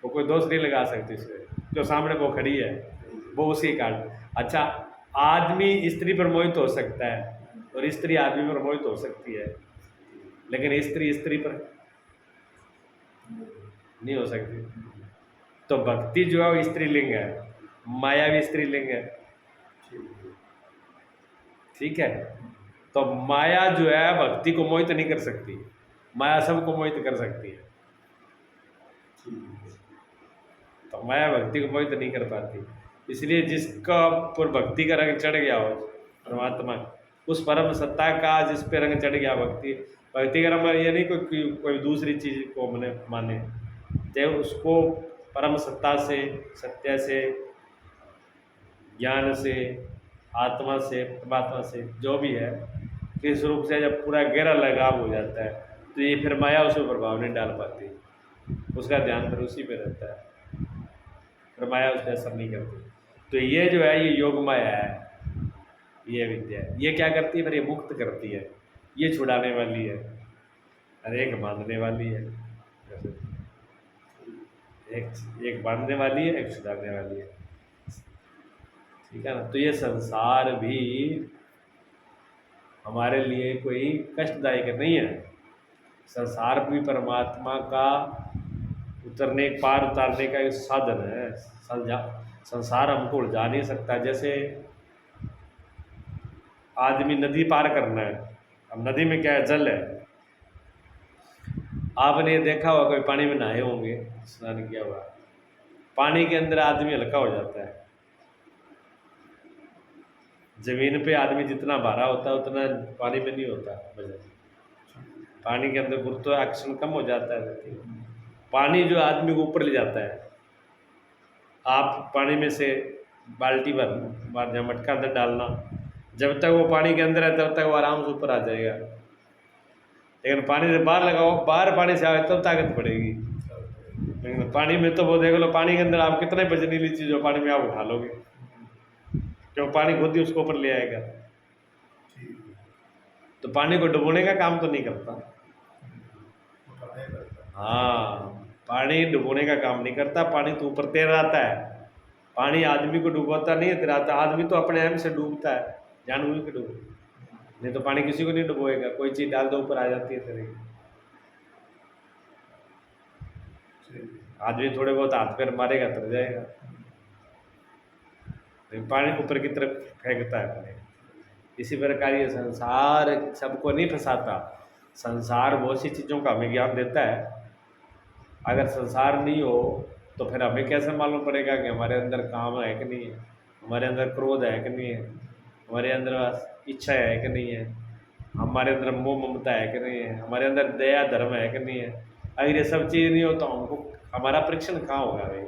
वो कोई दोष नहीं लगा सकती उससे, जो सामने वो खड़ी है वो उसी कारण। अच्छा, आदमी स्त्री पर मोहित हो सकता है और स्त्री आदमी पर मोहित हो सकती है, लेकिन स्त्री स्त्री पर नहीं हो सकती। तो भक्ति जो है वो स्त्रीलिंग है, माया भी स्त्रीलिंग है। ठीक है, तो माया जो है भक्ति को मोहित नहीं कर सकती, माया सबको मोहित कर सकती है। तो माया भक्ति को मोहित नहीं कर पाती, इसलिए जिसका पर भक्ति का रंग चढ़ गया हो परमात्मा, उस परम सत्ता का जिस पे रंग चढ़ गया, भक्ति भक्ति का रंग ये नहीं कोई दूसरी चीज को माने, चाहे उसको परम सत्ता से, सत्य से, ज्ञान से, आत्मा से, परमात्मा से, जो भी है, किस रूप से जब पूरा गहरा लगाव हो जाता है तो ये फिर माया उसमें प्रभाव नहीं डाल पाती, उसका ध्यान फिर उसी पे रहता है, फिर माया उस पर असर नहीं करती। तो ये जो है ये योग माया है, ये विद्या है। ये क्या करती है फिर? ये मुक्त करती है, ये छुड़ाने वाली है, और एक बांधने वाली है। एक बांधने वाली है, एक छुड़ाने वाली है। ठीक है ना? तो ये संसार भी हमारे लिए कोई कष्टदायक नहीं है, संसार भी परमात्मा का उतरने पार उतारने का एक साधन है। संसार हमको उलझा नहीं सकता। जैसे आदमी नदी पार करना है, अब नदी में क्या है? जल है। आपने ये देखा होगा, कोई पानी में नहाए होंगे, स्नान किया हुआ, पानी के अंदर आदमी हल्का हो जाता है। जमीन पे आदमी जितना भारा होता है उतना पानी में नहीं होता वजन। पानी के अंदर गुरुत्वाकर्षण कम हो जाता है। पानी जो आदमी को ऊपर ले जाता है, आप पानी में से बाल्टी भर या मटका अंदर डालना, जब तक वो पानी के अंदर है तब तक वो आराम से ऊपर आ जाएगा, लेकिन पानी से बाहर लगाओ, बाहर पानी से आए तब ताकत पड़ेगी। लेकिन पानी में तो वो देख लो, पानी के अंदर आप कितने वजनीली चीज़ हो पानी में आप उठा लोगे, क्यों? पानी खुद ही उसको ऊपर ले आएगा। तो पानी को डुबोने का काम तो नहीं करता। हाँ, पानी डुबोने का काम नहीं करता, पानी तो ऊपर तैर आता है। पानी आदमी को डुबोता नहीं है, तैराता। आदमी तो अपने आप से डूबता है, जानबूझ के डूब, नहीं तो पानी किसी को नहीं डुबोएगा। कोई चीज़ डाल दो ऊपर आ जाती है तेरे। आदमी थोड़े बहुत हाथ पैर मारेगा तर जाएगा, लेकिन पानी ऊपर की तरफ फेंकता है पानी। इसी प्रकार ये संसार सबको नहीं फंसाता, संसार बहुत सी चीज़ों का हमें ज्ञान देता है। अगर संसार नहीं हो तो फिर हमें कैसे मालूम पड़ेगा कि हमारे अंदर काम है कि नहीं है, हमारे अंदर क्रोध है कि नहीं है, हमारे अंदर इच्छा है कि नहीं है, हमारे अंदर मोह ममता है कि नहीं है, हमारे अंदर दया धर्म है कि नहीं है। अगर ये सब चीज़ नहीं हो तो हमको हमारा परीक्षण कहाँ होगा भाई?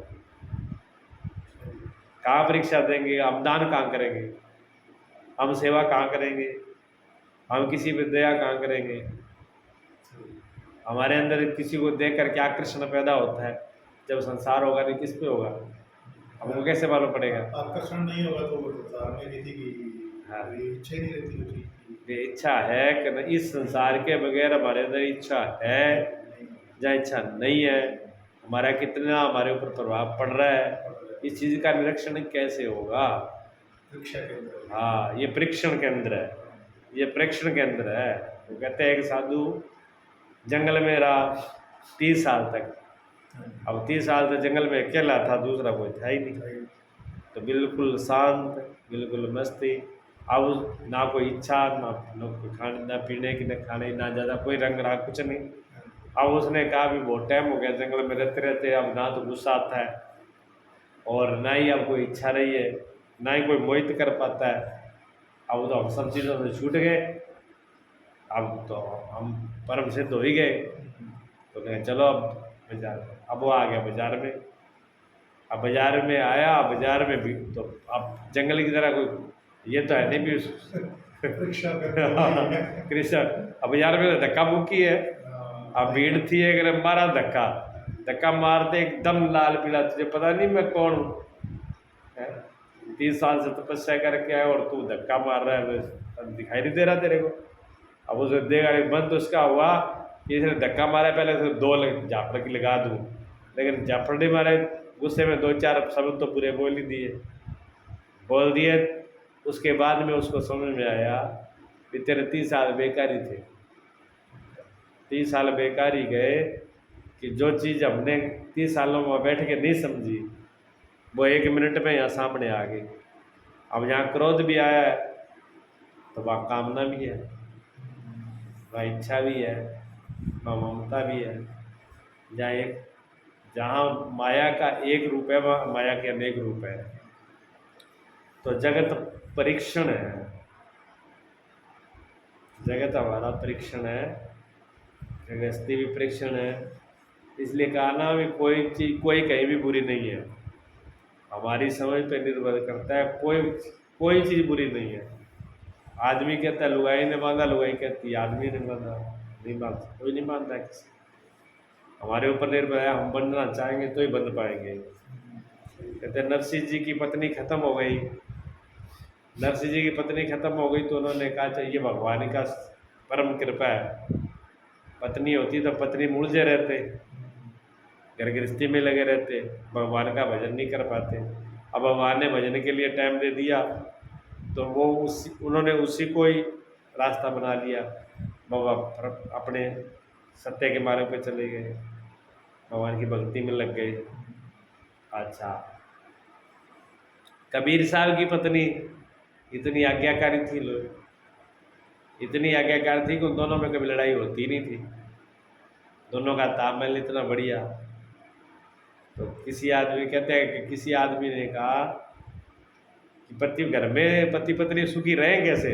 कहाँ परीक्षा देंगे? हम दान कहाँ करेंगे? हम सेवा कहाँ करेंगे? हम किसी पर दया कहाँ करेंगे? हमारे अंदर किसी को देख कर क्या आकर्षण पैदा होता है? जब संसार होगा नहीं, किस पे होगा? हमको कैसे मालूम पड़ेगा? आकर्षण नहीं होगा तो वो संसार में किसी की हाँ, इच्छा ही नहीं रहती वो चीज़ की। ये इच्छा है कि नहीं? इस संसार के बगैर हमारे अंदर इच्छा है या इच्छा नहीं है, हमारा कितना हमारे ऊपर प्रभाव पड़ रहा है, इस चीज़ का निरीक्षण कैसे होगा? परीक्षा के अंदर। हाँ, ये परीक्षण केंद्र है, ये परीक्षण केंद्र है। वो कहते हैं एक साधु जंगल में रहा 30 साल तक। अब 30 साल तक जंगल में अकेला था, दूसरा कोई था ही नहीं, तो बिल्कुल शांत, बिल्कुल मस्ती। अब ना कोई इच्छा, ना कोई खाने, ना पीने की, ना खाने, ना ज़्यादा कोई रंग रहा, कुछ नहीं। अब उसने कहा भी बहुत टाइम हो गया जंगल में रहते रहते, अब ना तो गुस्सा आता है और ना ही अब कोई इच्छा रही है, ना ही कोई मोहित कर पाता है। अब तो हम सब चीज़ों से छूट गए, अब तो हम परम सिद्ध हो ही गए। तो कहें चलो अब बाजार, अब वो आ गया बाजार में। अब बाजार में आया, बाजार में भी तो अब जंगल की तरह कोई ये तो है नहीं भी परीक्षा कृष्ण। अब बाजार में तो धक्का मुक्की है, अब भीड़ थी, एक मारा धक्का, धक्का मारते एकदम लाल पीला, तुझे पता नहीं मैं कौन हूँ? 30 साल से तपस्या करके आया और तू धक्का मार रहा है, दिखाई नहीं दे रहा तेरे को? अब उसे देगा बंद तो उसका हुआ, इसने धक्का मारा, पहले तो 2 झापड़ की लगा दूँ, लेकिन झापड़ नहीं मारे, गुस्से में 2-4 शब्द तो पूरे बोल दिए। उसके बाद में उसको समझ में आया कि तेरे 30 साल बेकारी थे, 30 साल बेकारी गए कि जो चीज़ हमने 30 सालों में बैठ के नहीं समझी, वो 1 मिनट में यहाँ सामने आ गई। अब जहाँ क्रोध भी आया है तो वहाँ कामना भी है, वहाँ इच्छा भी है, वहाँ ममता भी है। जहाँ माया का एक रूप है वहाँ माया के अनेक रूप है। तो जगत परीक्षण है, जगत हमारा परीक्षण है, गृहस्थी भी परीक्षण है। इसलिए कहा ना भी कोई चीज़ कोई कहीं भी बुरी नहीं है, हमारी समझ पे निर्भर करता है। कोई चीज़ बुरी नहीं है। आदमी कहता है लुगाई ने बांधा, लुगाई कहती है आदमी ने बांधा, नहीं बांधता, कोई नहीं बांधता है किसी। हमारे ऊपर निर्भर है, हम बनना चाहेंगे तो ही बन पाएंगे। कहते हैं नरसिंह जी की पत्नी खत्म हो गई, नरसिंह जी की पत्नी खत्म हो गई तो उन्होंने कहा चाहिए भगवान का परम कृपा है। पत्नी होती तो पत्नी मुड़जे रहते, घर गृहस्थी में लगे रहते, भगवान का भजन नहीं कर पाते। अब भगवान ने भजन के लिए टाइम दे दिया तो वो उन्होंने उसी को ही रास्ता बना लिया। बाबा अपने सत्य के मार्ग पे चले गए, भगवान की भक्ति में लग गए। अच्छा, कबीर साहब की पत्नी इतनी आज्ञाकारी थी, लोग इतनी आज्ञाकारी थी कि उन दोनों में कभी लड़ाई होती नहीं थी। दोनों का तालमेल इतना बढ़िया। तो किसी आदमी कहते हैं कि किसी आदमी ने कहा कि घर में पति पत्नी सुखी रहे कैसे।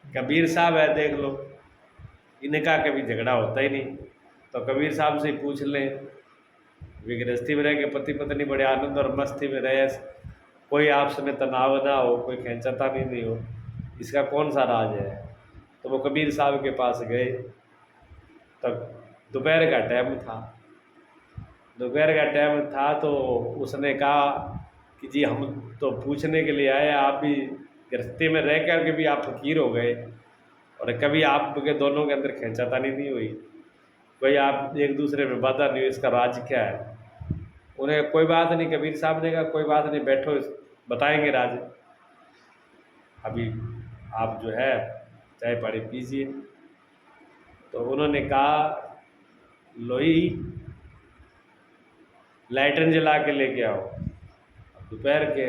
कबीर साहब है देख लो, इनका कभी झगड़ा होता ही नहीं। तो कबीर साहब से पूछ लें, वे गृहस्थी में रह के पति पत्नी बड़े आनंद और मस्ती में रहे, कोई आपस में तनाव ना हो, कोई खींचता नहीं हो, इसका कौन सा राज है। तो वो कबीर साहब के पास गए। तब दोपहर का टाइम था, दोपहर का टाइम था। तो उसने कहा कि जी हम तो पूछने के लिए आए, आप भी गृहस्थी में रह कर के भी आप फकीर हो गए और कभी आपके दोनों के अंदर खींचातानी नहीं हुई, कोई आप एक दूसरे में बाधा नहीं हुई, इसका राज क्या है। उन्हें कोई बात नहीं, कबीर साहब ने कहा कोई बात नहीं, बैठो बताएंगे राज। अभी आप जो है चाय पानी पीजिए। तो उन्होंने कहा लोई लाइटन जला के लेके आओ। दोपहर के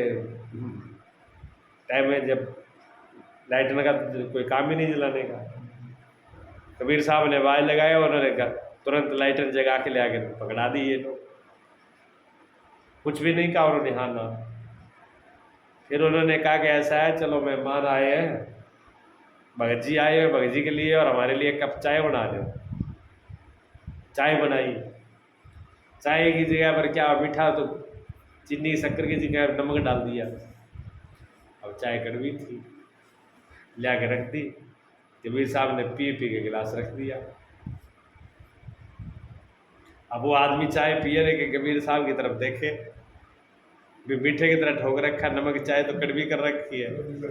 टाइम में जब लाइटन का कोई काम ही नहीं जलाने का, कबीर साहब ने आवाज़ लगाया, उन्होंने कहा तुरंत लाइटन जगा के ले आके पकड़ा दी। ये लोग कुछ भी नहीं कहा उन्होंने, हाँ ना। फिर उन्होंने कहा कि ऐसा है, चलो मेहमान आए हैं, भगत जी आए हैं, भगत जी के लिए और हमारे लिए कप चाय बना दो। चाय बनाई, चाय की जगह पर क्या मीठा तो चीनी शक्कर की जगह नमक डाल दिया। अब चाय कड़वी थी, ले के रख दी। कबीर साहब ने पी के गिलास रख दिया। अब वो आदमी चाय पिए रहे कि कबीर साहब की तरफ देखे, भी मीठे की तरह ठोक रखा, नमक चाय तो कड़वी कर रखी है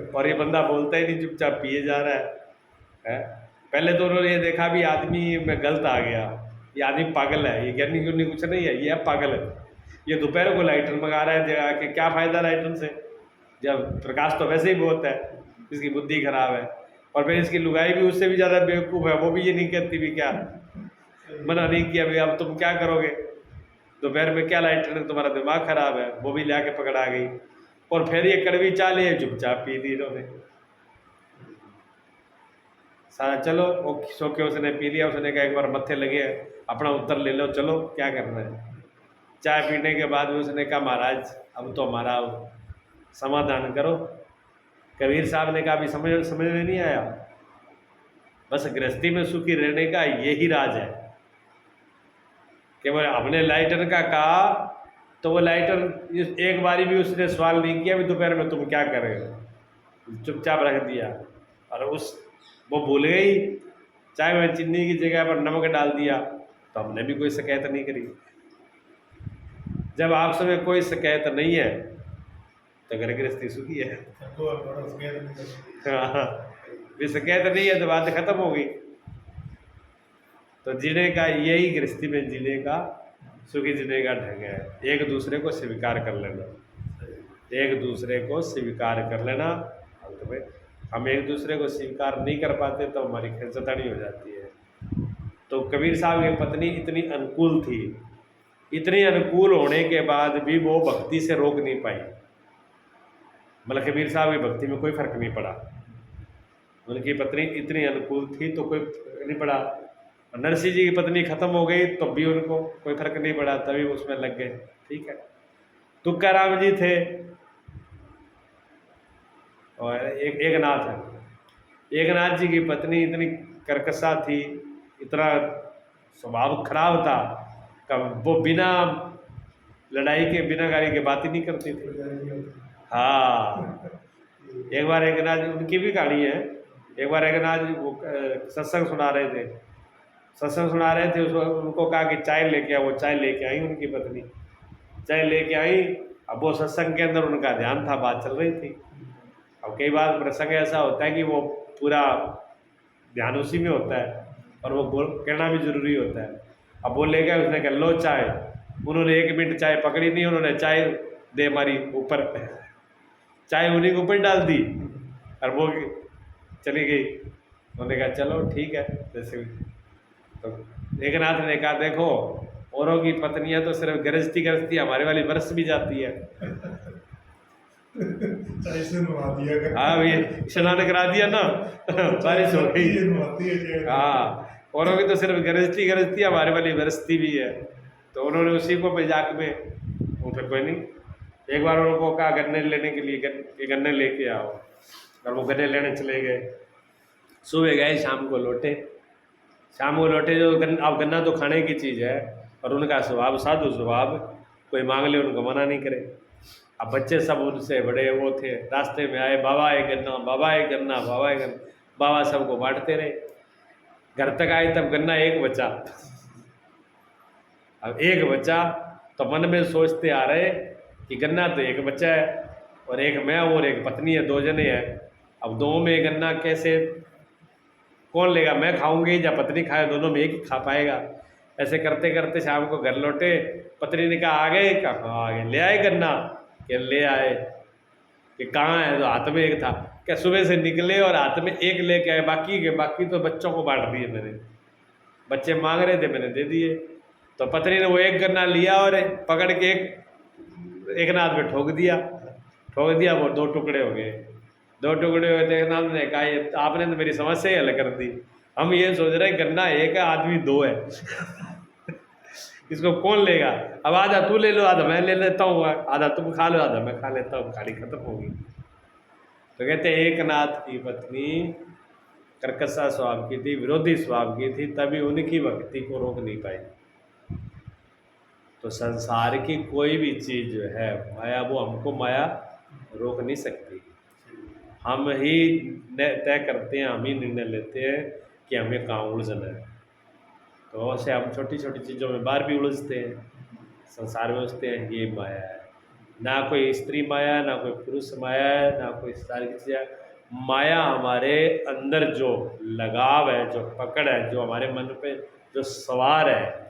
और ये बंदा बोलता ही नहीं, चुपचाप पिए जा रहा है। पहले तो उन्होंने ये देखा भी आदमी में गलत आ गया, ये आदमी पागल है, ये ज्ञानी गुनी कुछ नहीं है, ये अब पागल है। ये दोपहर को लाइटर मंगा रहा है जगह के, क्या फ़ायदा लाइटर से जब प्रकाश तो वैसे ही बहुत है, इसकी बुद्धि खराब है। और फिर इसकी लुगाई भी उससे भी ज़्यादा बेवकूफ़ है, वो भी ये नहीं कहती भी क्या मना नहीं किया भाई अब तुम क्या करोगे, दोपहर में क्या लाइटर है, तुम्हारा दिमाग खराब है। वो भी ला के पकड़ा गई और फिर ये कड़वी चाल है, चुपचाप पी दी इन्होंने सारा। चलो वो सो के उसने पी लिया, उसने कहा एक बार मत्थे लगे अपना उत्तर ले लो, चलो क्या करना है। चाय पीने के बाद उसने कहा महाराज अब तो हमारा समाधान करो। कबीर साहब ने कहा अभी समझ में नहीं आया, बस गृहस्थी में सुखी रहने का यही राज है। केवल हमने लाइटर का कहा तो वो लाइटर एक बारी भी उसने सवाल नहीं किया भी दोपहर में तुम क्या कर रहे हो, चुपचाप रख दिया। और वो भूल गई, चाय में चीनी की जगह पर नमक डाल दिया, तो हमने भी कोई शिकायत नहीं करी। जब आप समय कोई शिकायत नहीं है तो घर गृहस्थी सुखी है। हाँ, भी शिकायत नहीं है तो बात खत्म हो गई। तो जीने का यही गृहस्थी में जीने का, सुखी जीने का ढंग है, एक दूसरे को स्वीकार कर लेना, एक दूसरे को स्वीकार कर लेना। अंत में हम एक दूसरे को स्वीकार नहीं कर पाते तो हमारी खिंचतानी हो जाती है। तो कबीर साहब की पत्नी इतनी अनुकूल थी, इतनी अनुकूल होने के बाद भी वो भक्ति से रोक नहीं पाई। मतलब कबीर साहब की भक्ति में कोई फर्क नहीं पड़ा। उनकी पत्नी इतनी अनुकूल थी तो कोई फर्क नहीं पड़ा। और नरसिंह जी की पत्नी खत्म हो गई तो भी उनको कोई फर्क नहीं पड़ा, तभी उसमें लग गए। ठीक है। तुकाराम जी थे और एक नाथ है। एकनाथ जी की पत्नी इतनी कर्कशा थी, इतना स्वभाव खराब था कि वो बिना लड़ाई के, बिना गाली के बात ही नहीं करती थी। हाँ, एक बार एकनाथ जी, उनकी भी कहानी है। एक बार एकनाथ जी वो सत्संग सुना रहे थे, उसको उनको कहा कि चाय लेके आओ। वो चाय लेके आई उनकी पत्नी, चाय लेके आई। अब वो सत्संग के अंदर उनका ध्यान था, बात चल रही थी। अब कई बार प्रसंग ऐसा होता है कि वो पूरा ध्यान उसी में होता है और वो कहना भी जरूरी होता है। अब वो ले गए, उसने कहा लो चाय। उन्होंने 1 मिनट चाय पकड़ी नहीं, उन्होंने चाय दे मारी ऊपर, चाय उन्हीं के ऊपर डाल दी और वो चली गई। उन्होंने कहा चलो ठीक है। जैसे तो एक नाथ ने कहा देखो, औरों की पत्नियां तो सिर्फ गरजती गरजती, हमारे वाली बरस भी जाती है। हाँ भैया, स्नान करा दिया ना, बारिश हो गई। हाँ, औरों की तो सिर्फ गरजती गरजती, हमारे वाली बरसती भी है। तो उन्होंने उसी को मजाक में, फिर कोई नहीं, एक बार उनको कहा गन्ने लेने के लिए, गन्ने लेके आओ, और वो गन्ने लेने चले गए। सुबह गए, शाम को लौटे। जो अब गन्ना तो खाने की चीज़ है और उनका स्वभाव साधु स्वभाव, कोई मांग ले उनको मना नहीं करे। अब बच्चे सब उनसे बड़े वो थे, रास्ते में आए, बाबा एक गन्ना, बाबा एक गन्ना, बाबा एक गन्ना। बाबा सबको बांटते रहे। घर तक आए तब गन्ना एक बचा। अब एक बचा तो मन में सोचते आ रहे कि गन्ना तो एक बच्चा है और एक मैं और एक पत्नी है, 2 जने हैं। अब 2 में गन्ना कैसे, कौन लेगा, मैं खाऊंगी या पत्नी खाए, दोनों में एक ही खा पाएगा। ऐसे करते करते शाम को घर लौटे। पत्नी ने कहा आ गए? कहा आ गए। ले आए गन्ना? कि ले आए। कि कहाँ है? तो हाथ में एक था। क्या सुबह से निकले और हाथ में एक लेके आए, बाकी तो बच्चों को बांट दिए मैंने, बच्चे मांग रहे थे मैंने दे दिए। तो पत्नी ने वो एक गन्ना लिया और पकड़ के एक नाथ में ठोक दिया, वो 2 टुकड़े हो गए। 2 टुकड़े हुए थे। नाथ ने कहा ये आपने तो मेरी समस्या ही हल कर दी। हम ये सोच रहे गन्ना एक है, आदमी 2 है। इसको कौन लेगा? अब आधा तू ले लो, आधा मैं ले लेता हूँ, आधा तुम खा लो, आधा मैं खा लेता हूँ, कहानी खत्म होगी। तो कहते एक नाथ की पत्नी कर्कशा स्वभाव की थी, विरोधी स्वभाव की थी, तभी उनकी भक्ति को रोक नहीं पाई। तो संसार की कोई भी चीज़ जो है माया, वो हमको माया रोक नहीं सकती। हम ही तय करते हैं, हम ही निर्णय लेते हैं कि हमें कहाँ उलझना है। तो ऐसे हम छोटी छोटी चीज़ों में बार भी उलझते हैं, संसार में उलझते हैं। ये माया है, ना कोई स्त्री माया है, ना कोई पुरुष माया है, ना कोई सारी चीज़ें। माया हमारे अंदर जो लगाव है, जो पकड़ है, जो हमारे मन पे जो सवार है,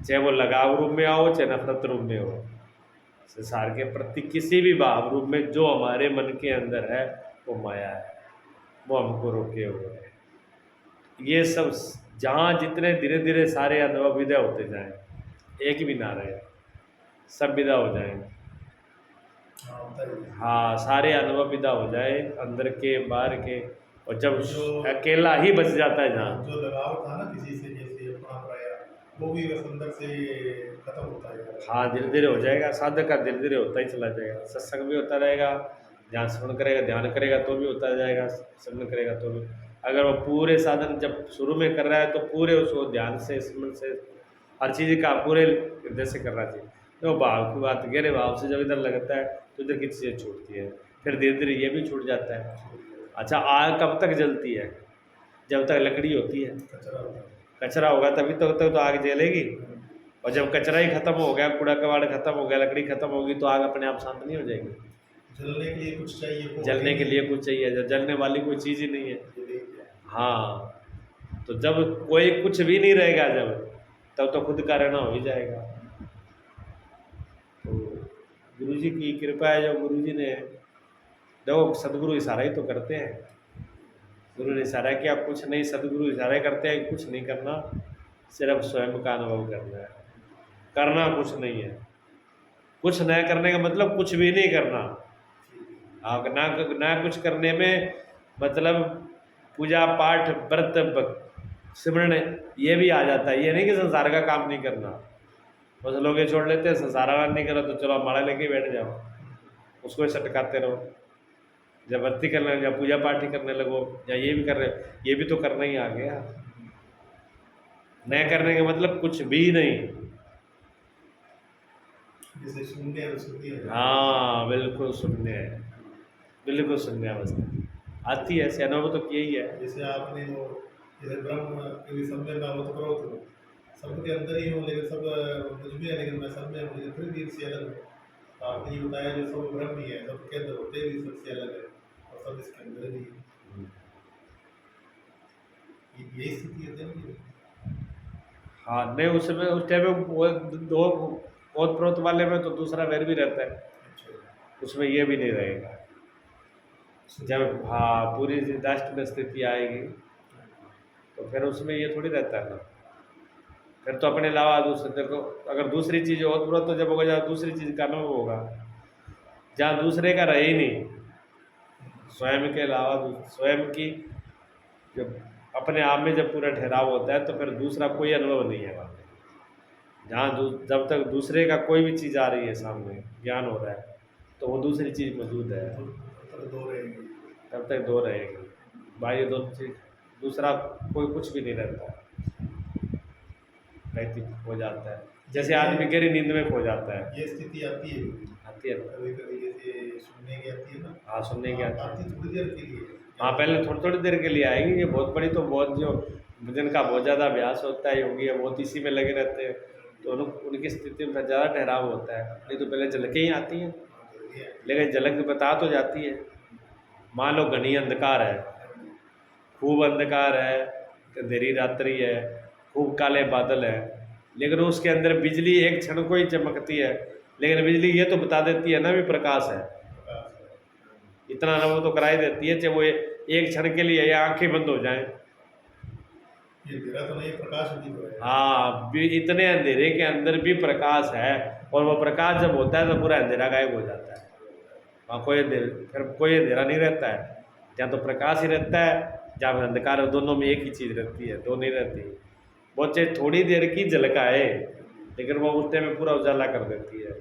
चाहे वो लगाव रूप में हो चाहे नफरत रूप में हो, संसार के प्रति किसी भी भाव रूप में जो हमारे मन के अंदर है वो माया है, वो हमको रोके हुए है। ये सब जहाँ जितने धीरे धीरे सारे अनुभव विदा होते जाएं, एक भी ना रहे, सब विदा हो जाएंगे। हाँ, सारे अनुभव विदा हो जाए, अंदर के बाहर के, और जब अकेला ही बच जाता है जहाँ, जो लगाव था ना किसी से, जैसे अपना पराया, वो भी बस अंदर से खत्म होता है। हाँ, धीरे धीरे हो जाएगा। साधक का धीरे धीरे होता ही चला जाएगा। सत्संग भी होता रहेगा, ध्यान श्रवण करेगा, ध्यान करेगा तो भी होता जाएगा, श्रवण करेगा तो भी। अगर वो पूरे साधन जब शुरू में कर रहा है तो पूरे उसको ध्यान से, स्मरण से, हर चीज़ का पूरे हृदय से करना चाहिए। तो भाव की बात, गहरे भाव से जब इधर लगता है तो इधर की चीज़ें छूटती है, फिर धीरे धीरे ये भी छूट जाता है। अच्छा, आग कब तक जलती है? जब तक लकड़ी होती है। कचरा होगा तभी तो आग जलेगी। और जब कचरा ही खत्म हो गया, कूड़ा कबाड़ खत्म हो गया, लकड़ी खत्म होगी, तो आग अपने आप शांत नहीं हो जाएगी। जलने के लिए कुछ चाहिए, जलने के लिए कुछ चाहिए, जब जलने वाली कोई चीज़ ही नहीं है। हाँ, तो जब कोई कुछ भी नहीं रहेगा जब, तब तो खुद का रहना हो ही जाएगा। तो गुरु जी की कृपा है, जो गुरु जी ने, देखो सदगुरु इशारा ही तो करते हैं। गुरु ने इशारा किया कुछ नहीं, सदगुरु इशारे करते हैं कुछ नहीं करना, सिर्फ स्वयं का अनुभव करना है। करना कुछ नहीं है। कुछ न करने का मतलब कुछ भी नहीं करना। आप ना कुछ करने में मतलब पूजा पाठ व्रत सिमरन ये भी आ जाता है। ये नहीं कि संसार का काम नहीं करना, बस लोग ये छोड़ लेते हैं संसार का नहीं करो तो चलो हमारा लेके बैठ जाओ, उसको ही सटकाते रहो। जब भक्ति करने या पूजा पाठ ही करने लगो या ये भी कर रहे हो, ये भी तो करना ही आ गया। न करने का मतलब कुछ भी नहीं। जैसे शून्य और शून्य है। हाँ बिल्कुल शून्य है, बिल्कुल शून्य अवस्था आती है, ऐसे अनुभव तो किया ही है। जैसे आपने वो जैसे ब्रह्म के भी सब में मैं वो तो करो तो सबके अंदर ही हूँ, लेकिन सब मुझ में है, लेकिन मैं सब में हूँ, लेकिन फिर भी इससे अलग हूँ। तो आपने ये बताया जो सब ब्रह्म ही है, सबके अंदर होते भी सबसे अलग है और सब इसके अंदर भी है। यही स्थिति है दिन की। हाँ नहीं, उसमें उस टाइम में वो दो ओत प्रोत वाले में तो दूसरा वैर भी रहता है, अच्छा। उसमें ये भी नहीं रहेगा। जब हाँ पूरी राष्ट्र में स्थिति आएगी तो फिर उसमें ये थोड़ी रहता है ना, फिर तो अपने अलावा दूसरे देखो, अगर दूसरी चीज़ ओत प्रोत तो जब होगा जहाँ दूसरी चीज़ का अनुभव होगा, जहाँ दूसरे का रहे ही नहीं, स्वयं के अलावा स्वयं की जब अपने आप में जब पूरा ठहराव होता है तो फिर दूसरा कोई अनुभव नहीं है वहाँ पे। जहाँ जब तक दूसरे का कोई भी चीज़ आ रही है सामने, ज्ञान हो रहा है, तो वो दूसरी चीज़ मौजूद है, तो दो रहेंगे। तब तक दो रहेगी। बाह्य दो चीज, दूसरा कोई कुछ भी नहीं रहता, व्यक्ति हो जाता है, जैसे आदमी गहरी नींद में खो जाता है। ये स्थिति आती है आती है ना? कभी कभी, जैसे सुनने की आती है ना। हाँ सुनने की आती है। आती थोड़ी देर के लिए। हाँ पहले थोड़ी थोड़ी देर के लिए आएगी, ये बहुत बड़ी तो बहुत जो जिनका बहुत ज़्यादा अभ्यास होता है योगी है बहुत इसी में लगे रहते हैं, तो उनकी स्थिति में ज़्यादा ठहराव होता है। नहीं तो पहले झलकें ही आती हैं, लेकिन झलक बता तो जाती है। मान लो घनी अंधकार है, खूब अंधकार है, अंधेरी रात्रि है, खूब काले बादल है, लेकिन उसके अंदर बिजली एक क्षण को ही चमकती है, लेकिन बिजली ये तो बता देती है ना भी प्रकाश है, इतना अनुभव तो कराई देती है, चाहे वो एक क्षण के लिए या आंखें बंद हो जाएं। ये अंधेरा तो नहीं, प्रकाश भी तो है। हाँ इतने अंधेरे के अंदर भी प्रकाश है, और वो प्रकाश जब होता है तो पूरा अंधेरा गायब हो जाता है। वहाँ कोई फिर कोई अंधेरा नहीं रहता है, जहाँ तो प्रकाश ही रहता है, जहाँ पर अंधकार है, दोनों में एक ही चीज़ रहती है, दो नहीं रहती। वो चाहे थोड़ी देर की झलक आए, लेकिन वो उस टाइम में पूरा उजाला कर देती है।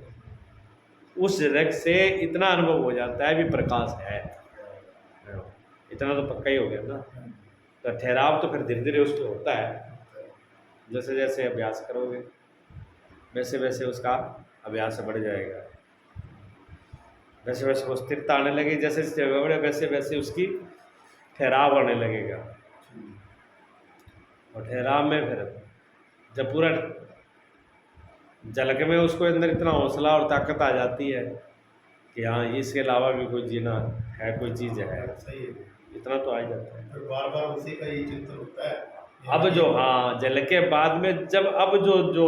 उस झलक से इतना अनुभव हो जाता है भी प्रकाश है, इतना तो पक्का ही हो गया ना। तो ठहराव तो फिर धीरे धीरे उसको होता है, जैसे जैसे अभ्यास करोगे वैसे वैसे उसका अभ्यास बढ़ जाएगा, वैसे वैसे वो स्थिरता आने लगेगी, जैसे जैसे बढ़े वैसे वैसे उसकी ठहराव आने लगेगा। और ठहराव में फिर जब पूरा झलक में उसको अंदर इतना हौसला और ताकत आ जाती है कि हाँ इसके अलावा भी कोई जीना है, कोई चीज़ है, सही है। इतना तो आ ही जाता है। फिर बार बार उसी का ही चिंतन होता है। अब जो हाँ झलक के बाद में जब अब जो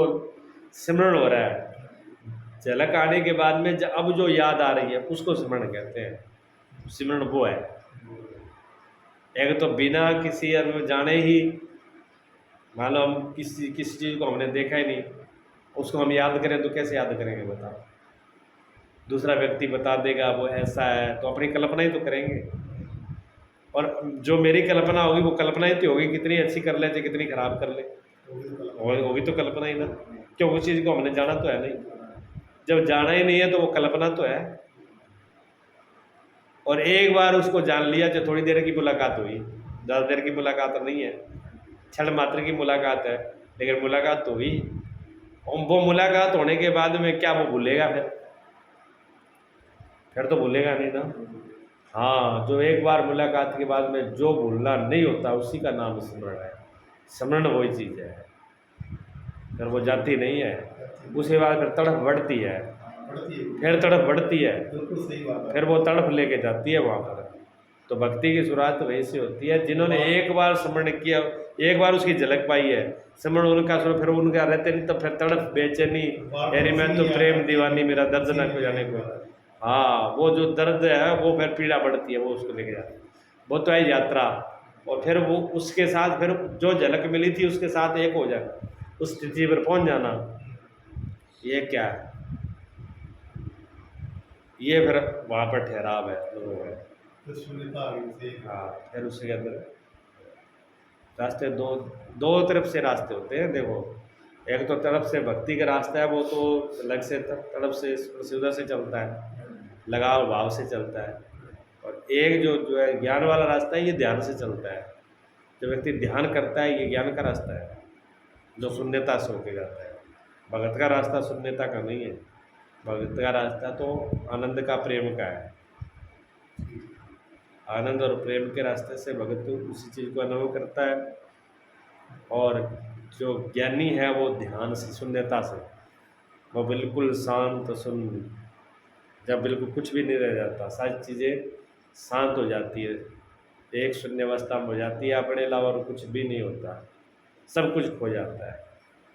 सिमरन हो रहा है, झलक आने के बाद में अब जो याद आ रही है उसको सिमरन कहते हैं। सिमरन वो है, एक तो बिना किसी अनुभव जाने ही, मान लो हम किसी चीज़ को हमने देखा ही नहीं, उसको हम याद करें तो कैसे याद करेंगे बताओ? दूसरा व्यक्ति बता देगा वो ऐसा है, तो अपनी कल्पना ही तो करेंगे, और जो मेरी कल्पना होगी वो कल्पना ही तो होगी, कितनी अच्छी कर ले चाहे कितनी खराब कर ले, होगी तो कल्पना ही ना, क्यों उस चीज़ को हमने जाना तो है नहीं। जब जाना ही नहीं है तो वो कल्पना तो है। और एक बार उसको जान लिया, जो थोड़ी देर की मुलाकात हुई, ज़्यादा देर की मुलाकात तो नहीं है, क्षण मात्र की मुलाकात है, लेकिन मुलाकात तो हुई। और वो मुलाकात होने के बाद में क्या वो भूलेगा? फिर तो भूलेगा नहीं ना। हाँ, जो एक बार मुलाकात के बाद में जो भूलना नहीं होता उसी का नाम स्मरण है। स्मरण वही चीज़ है, फिर वो जाती नहीं है, उसके बाद फिर तड़प बढ़ती है, फिर तड़प बढ़ती है, बिल्कुल सही बात है। फिर वो तड़प लेके जाती है वहाँ पर। तो भक्ति की शुरुआत तो वहीं से होती है, जिन्होंने एक बार स्मरण किया, एक बार उसकी झलक पाई है, स्मरण उनका सुनो, फिर उनका रहते नहीं तो फिर तड़प बेचैनी, यानी मैं तो प्रेम दीवानी, मेरा दर्द ना को जाने को। हाँ, वो जो दर्द है वो फिर पीड़ा बढ़ती है, वो उसको लेके जाती है, वो तो है यात्रा। और फिर वो उसके साथ फिर जो झलक मिली थी उसके साथ एक हो जाए, उस स्थिति पर पहुँच जाना, ये क्या है? ये फिर वहाँ पर ठहराव है, लोग है। तो शून्यता आ गई से। हाँ, फिर उसके अंदर रास्ते दो, दो तरफ से रास्ते होते हैं। देखो, एक तो तरफ से भक्ति का रास्ता है, वो तो अलग से तरफ से उधर से चलता है, लगाव भाव से चलता है। और एक जो जो है ज्ञान वाला रास्ता है, ये ध्यान से चलता है। जो व्यक्ति ध्यान करता है, ये ज्ञान का रास्ता है, जो शून्यता से होके जाता है। भगत का रास्ता शून्यता का नहीं है, भगत का रास्ता तो आनंद का, प्रेम का है। आनंद और प्रेम के रास्ते से भगत उसी चीज़ को अनुभव करता है। और जो ज्ञानी है वो ध्यान से, शून्यता से, वो बिल्कुल शांत शून्य, जब बिल्कुल कुछ भी नहीं रह जाता, सारी चीज़ें शांत हो जाती है, एक शून्य अवस्था में हो जाती है, अपने अलावा और कुछ भी नहीं होता, सब कुछ खो जाता है,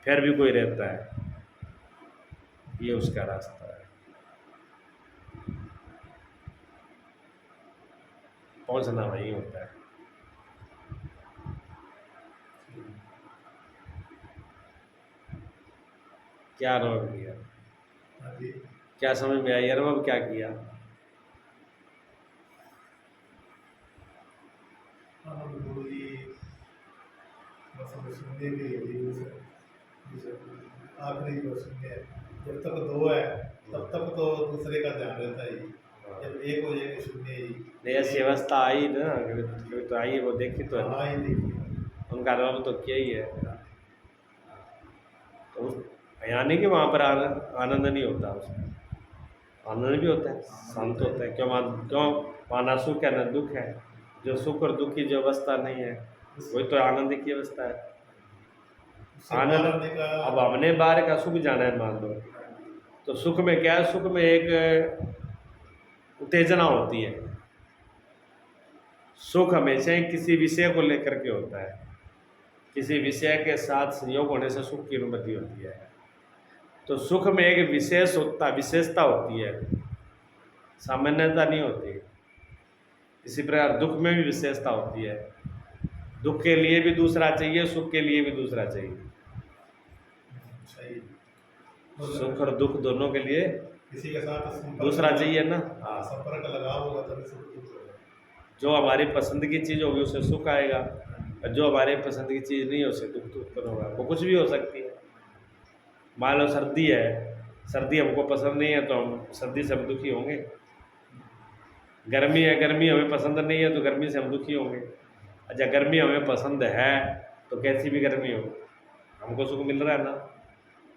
फिर भी कोई रहता है। ये उसका रास्ता है। पहुंचना वही होता है। क्या अनुभव किया, हाँ जी। क्या समझ में आई, अनुभव क्या किया? हाँ, हम गुरु जी बस हमें सुनने के लिए ही आखिरी जो सुनने, जब तक दो है तब तक तो दूसरे का ध्यान रहता ही, जब एक हो जाए शून्य ही। नहीं, ऐसी अवस्था आई ना, कभी तो आई, वो देखी तो है, हाँ, ही देखिए। उनका अनुभव तो किया ही है। तो यहाँ नहीं कि वहाँ पर आनंद नहीं होता, उसमें आनंद भी होता है, शांत होता है। क्यों वहाँ ना सुख है ना दुख है। जो सुख और दुख की जो अवस्था नहीं है, वही तो आनंद की अवस्था है। उससे आनंद, बाहर आने का। अब हमने बाहर का सुख जाना है मान लो, तो सुख में क्या है, सुख में एक उत्तेजना होती है। सुख हमेशा ही किसी विषय को लेकर के होता है, किसी विषय के साथ संयोग होने से सुख की अनुभूति होती है। तो सुख में एक विशेषता होती है, सामान्यता नहीं होती। इसी प्रकार दुख में भी विशेषता होती है। दुख के लिए भी दूसरा चाहिए, सुख के लिए भी दूसरा चाहिए। सही। सुख और दुख दोनों के लिए किसी के साथ संपर्क दूसरा चाहिए ना। हाँ, संपर्क लगाव होगा तभी सुख दुख होगा। जो हमारी पसंद की चीज़ होगी उससे सुख आएगा, और जो हमारे पसंद की चीज़ नहीं है उससे दुख तो उत्पन्न होगा। वो कुछ भी हो सकती है। मान लो सर्दी है, सर्दी हमको पसंद नहीं है तो हम सर्दी से हम दुखी होंगे। गर्मी है, गर्मी हमें पसंद नहीं है तो गर्मी से हम दुखी होंगे। अच्छा, गर्मी हमें पसंद है तो कैसी भी गर्मी हो, हमको सुख मिल रहा है ना।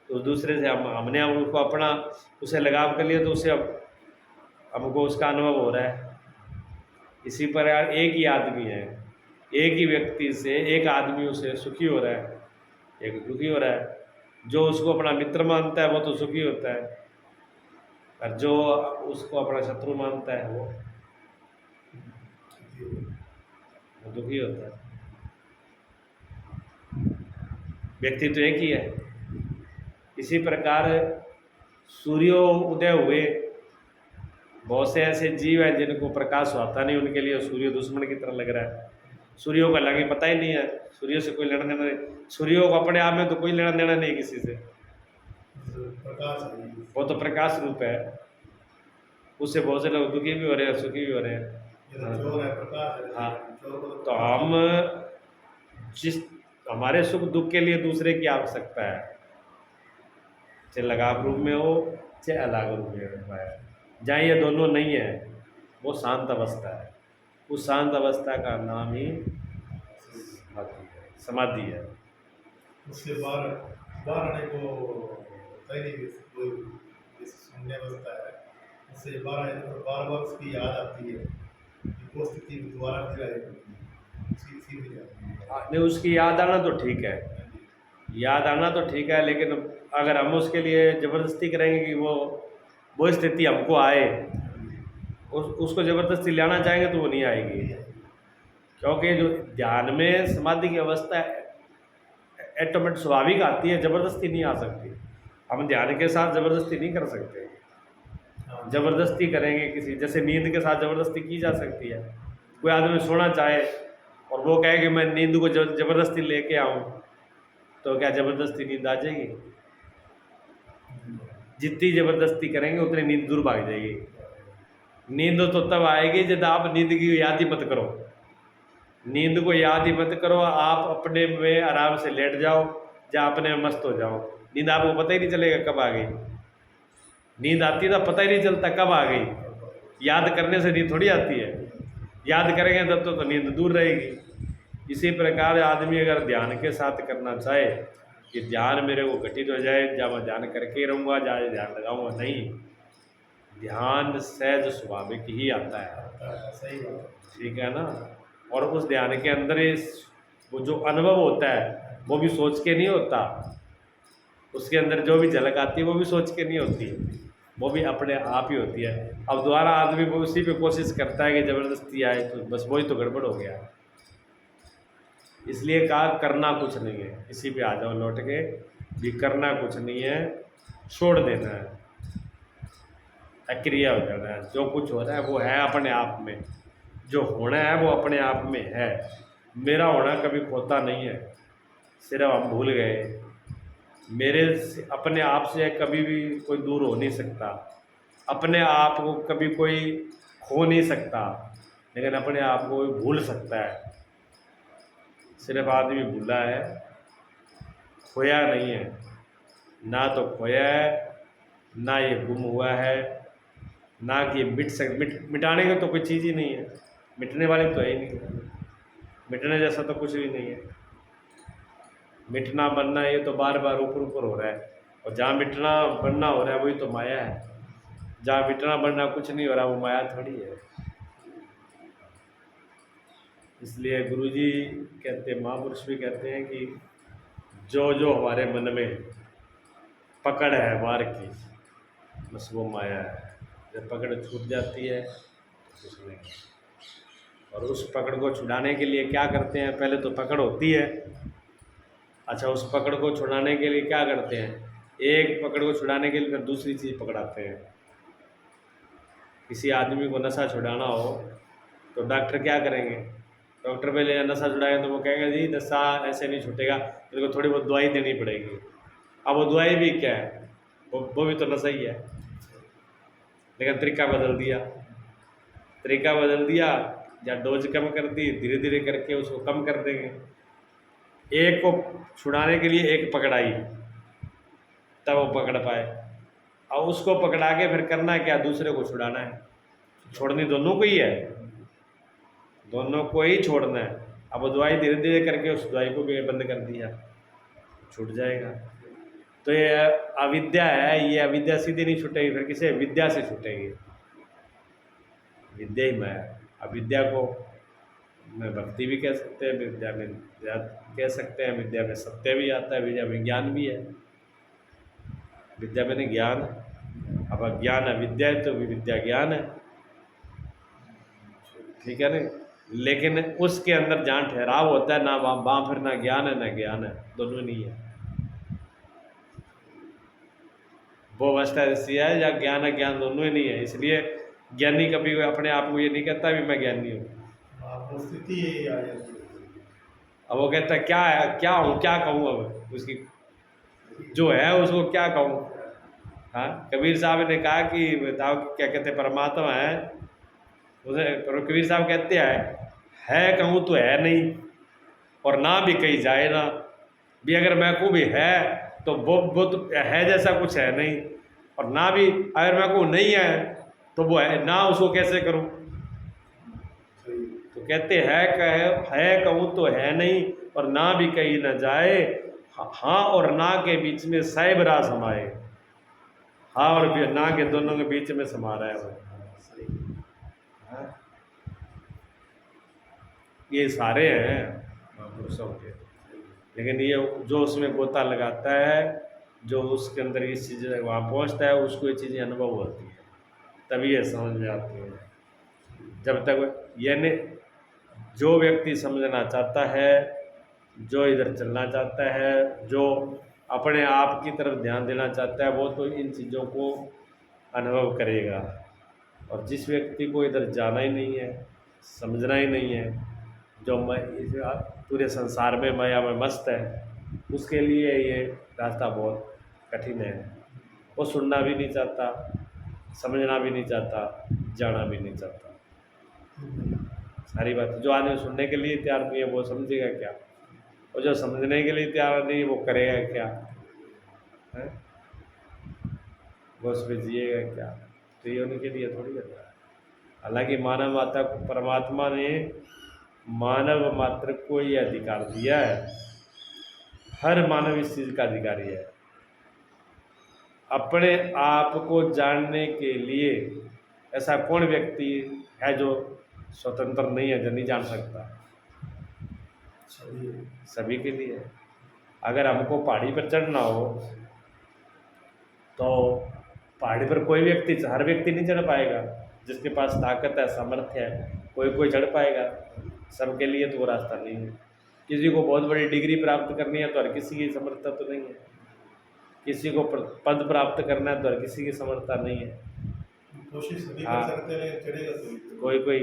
तो दूसरे से हमने उसको अपना उसे लगाव कर लिया, तो उससे हमको उसका अनुभव हो रहा है। इसी प्रकार एक ही आदमी है, एक ही व्यक्ति से एक आदमी उसे सुखी हो रहा है, एक दुखी हो रहा है। जो उसको अपना मित्र मानता है वो तो सुखी होता है, और जो उसको अपना शत्रु मानता है वो दुखी होता है। व्यक्ति तो एक ही है। इसी प्रकार सूर्यो उदय हुए, बहुत से ऐसे जीव हैं जिनको प्रकाश होता नहीं, उनके लिए सूर्य दुश्मन की तरह लग रहा है। सूर्यों का लगे पता ही नहीं है, सूर्य से कोई लेना देना नहीं। सूर्यों को अपने आप में तो कोई लेना देना नहीं किसी से, प्रकाश है। वो तो प्रकाश रूप है। उससे बहुत से लोग दुखी भी हो रहे हैं, सुखी भी हो रहे हैं। ये तो चोर है, प्रकाश है। हाँ, चोर को तो हम जिस हमारे सुख दुख के लिए दूसरे की आवश्यकता है, चाहे लगाव रूप में हो चाहे अलग रूप में हो। जहाँ ये दोनों नहीं है वो शांत अवस्था है। उस शांत अवस्था का नाम ही समाधि है। उससे बाहर बाहर आने को होता ही नहीं। कोई जैसे शून्य अवस्था है, उससे बाहर आने पर बार बार उसकी याद आती है कि वो स्थिति दोबारा फिर आएगी, उसी में जाती है। नहीं, उसकी याद आना तो ठीक है, याद आना तो ठीक है, लेकिन अगर हम उसके लिए ज़बरदस्ती करेंगे कि वो स्थिति हमको आए, उसको ज़बरदस्ती लाना चाहेंगे तो वो नहीं आएगी। क्योंकि जो ध्यान में समाधि की अवस्था ऑटोमेटिक स्वाभाविक आती है, ज़बरदस्ती नहीं आ सकती। हम ध्यान के साथ ज़बरदस्ती नहीं कर सकते। ज़बरदस्ती करेंगे किसी, जैसे नींद के साथ ज़बरदस्ती की जा सकती है। कोई आदमी सोना चाहे और वो कहे कि मैं नींद को ज़बरदस्ती लेके आऊँ, तो क्या ज़बरदस्ती नींद आ जाएगी? जितनी ज़बरदस्ती करेंगे उतनी नींद दूर भाग जाएगी। नींद तो तब आएगी जब आप नींद की याद ही मत करो, नींद को याद ही मत करो, आप अपने में आराम से लेट जाओ या अपने में मस्त हो जाओ, नींद आपको पता ही नहीं चलेगा कब आ गई। नींद आती है तो पता ही नहीं चलता कब आ गई, याद करने से नींद थोड़ी आती है, याद करेंगे तब तो नींद दूर रहेगी। इसी प्रकार आदमी अगर ध्यान के साथ करना चाहे कि ध्यान मेरे को घटित हो जाए, जब मैं ध्यान करके रहूँगा, जहाँ ध्यान लगाऊंगा, नहीं, ध्यान सहज स्वाभाविक ही आता है। सही बात। ठीक है ना। और उस ध्यान के अंदर वो जो अनुभव होता है वो भी सोच के नहीं होता, उसके अंदर जो भी झलक आती है वो भी सोच के नहीं होती, वो भी अपने आप ही होती है। अब दोबारा आदमी वो उसी पे कोशिश करता है कि ज़बरदस्ती आए, तो बस वही तो गड़बड़ हो गया। इसलिए कहा करना कुछ नहीं है, इसी पे आ जाओ लौट के भी, करना कुछ नहीं है, छोड़ देना है, अक्रिया हो जाना है। जो कुछ हो रहा है वो है अपने आप में, जो होना है वो अपने आप में है। मेरा होना कभी खोता नहीं है, सिर्फ हम भूल गए। मेरे से अपने आप से कभी भी कोई दूर हो नहीं सकता, अपने आप को कभी कोई खो नहीं सकता, लेकिन अपने आप को कोई भूल सकता है। सिर्फ आदमी भूला है, खोया नहीं है। ना तो खोया है, ना ये गुम हुआ है, ना कि मिटाने का तो कोई चीज़ ही नहीं है, मिटने वाली तो है ही नहीं, मिटने जैसा तो कुछ भी नहीं है। मिटना बनना ये तो बार बार ऊपर ऊपर हो रहा है, और जहाँ मिटना बनना हो रहा है वही तो माया है। जहाँ मिटना बनना कुछ नहीं हो रहा वो माया थोड़ी है। इसलिए गुरुजी कहते हैं, महापुरुष भी कहते हैं कि जो जो हमारे मन में पकड़ है मार की, बस वो माया है। जब पकड़ छूट जाती है तो कुछ नहीं। और उस पकड़ को छुड़ाने के लिए क्या करते हैं, पहले तो पकड़ होती है, अच्छा उस पकड़ को छुड़ाने के लिए क्या करते हैं, एक पकड़ को छुड़ाने के लिए फिर दूसरी चीज़ पकड़ाते हैं। किसी आदमी को नशा छुड़ाना हो तो डॉक्टर क्या करेंगे, डॉक्टर पहले नशा छुड़ाएंगे तो वो कहेंगे जी नशा ऐसे नहीं छूटेगा, तेरे को थोड़ी बहुत दवाई देनी पड़ेगी। अब वो दवाई भी क्या है, वो भी तो नशा ही है, लेकिन तरीका बदल दिया, या डोज कम कर दी, धीरे धीरे करके उसको कम कर देंगे। एक को छुड़ाने के लिए एक पकड़ाई तब वो पकड़ पाए, और उसको पकड़ा के फिर करना क्या, दूसरे को छुड़ाना है। छोड़नी दोनों को ही है, दोनों को ही छोड़ना है। अब वो दवाई धीरे धीरे करके उस दवाई को भी बंद कर दिया, छूट जाएगा। तो ये अविद्या है, ये अविद्या सीधी नहीं छूटेगी, फिर किसे, विद्या से छूटेगी। विद्या ही मैं, अविद्या को में भक्ति भी कह सकते हैं, विद्या में कह सकते हैं, विद्या में सत्य भी आता है, विद्या में ज्ञान भी है। विद्या में ज्ञान, अब अज्ञान अविद्या है तो विद्या ज्ञान है, ठीक है ना। लेकिन उसके अंदर जहाँ ठहराव होता है, ना वहाँ फिर ना ज्ञान है ना ज्ञान है, दोनों नहीं है। वो अवस्था ऐसी है या ज्ञान है ज्ञान दोनों ही नहीं है। इसलिए ज्ञानी कभी अपने आप को ये नहीं कहता भी मैं ज्ञानी हूँ, स्थिति यही आ जाती है। अब वो कहता है क्या है, क्या हूँ, क्या कहूँ, अब उसकी जो है उसको क्या कहूँ। हाँ, कबीर साहब ने कहा कि बताओ क्या कहते परमात्मा है, उसे कबीर साहब कहते हैं है कहूँ तो है नहीं, और ना भी कही जाए ना भी, अगर मैं को भी है तो वो तो है जैसा कुछ है नहीं, और ना भी अगर मैं को नहीं है तो वो है ना, उसको कैसे करूँ। तो कहते है कहूँ तो है नहीं, और ना भी कही न जाए, हाँ और ना के बीच में साइबरा समाए, हाँ और ना के दोनों के बीच में समा रहा है वो। ये सारे हैं महापुरुषों के, लेकिन ये जो उसमें गोता लगाता है, जो उसके अंदर ये चीज़ें वहाँ पहुँचता है, उसको ये चीज़ें अनुभव होती है, तभी ये समझ में आती है। जब तक यानी जो व्यक्ति समझना चाहता है, जो इधर चलना चाहता है, जो अपने आप की तरफ ध्यान देना चाहता है, वो तो इन चीज़ों को अनुभव करेगा। और जिस व्यक्ति को इधर जाना ही नहीं है, समझना ही नहीं है, जो पूरे संसार में माया में मस्त है, उसके लिए ये रास्ता बहुत कठिन है। वो सुनना भी नहीं चाहता, समझना भी नहीं चाहता, जाना भी नहीं चाहता। सारी बात जो आदमी सुनने के लिए तैयार नहीं है वो समझेगा क्या, और जो समझने के लिए तैयार नहीं है वो करेगा क्या है? वो उसमें जिएगा क्या? तो ये उनके लिए थोड़ी करता है। हालांकि मानव माता परमात्मा ने मानव मात्र को ये अधिकार दिया है, हर मानव इस चीज़ का अधिकारी है। अपने आप को जानने के लिए ऐसा कौन व्यक्ति है जो स्वतंत्र नहीं है, जो नहीं जान सकता? सभी के लिए है। अगर हमको पहाड़ी पर चढ़ना हो तो पहाड़ी पर कोई व्यक्ति, हर व्यक्ति नहीं चढ़ पाएगा। जिसके पास ताकत है, सामर्थ्य है, कोई चढ़ पाएगा। सबके लिए तो वो रास्ता नहीं है। किसी को बहुत बड़ी डिग्री प्राप्त करनी है तो हर किसी की समर्थता तो नहीं है। किसी को पद प्राप्त करना है तो हर किसी की समर्थता नहीं है। कोशिश सभी हाँ। कर सकते हैं, चढ़ेगा तो कोई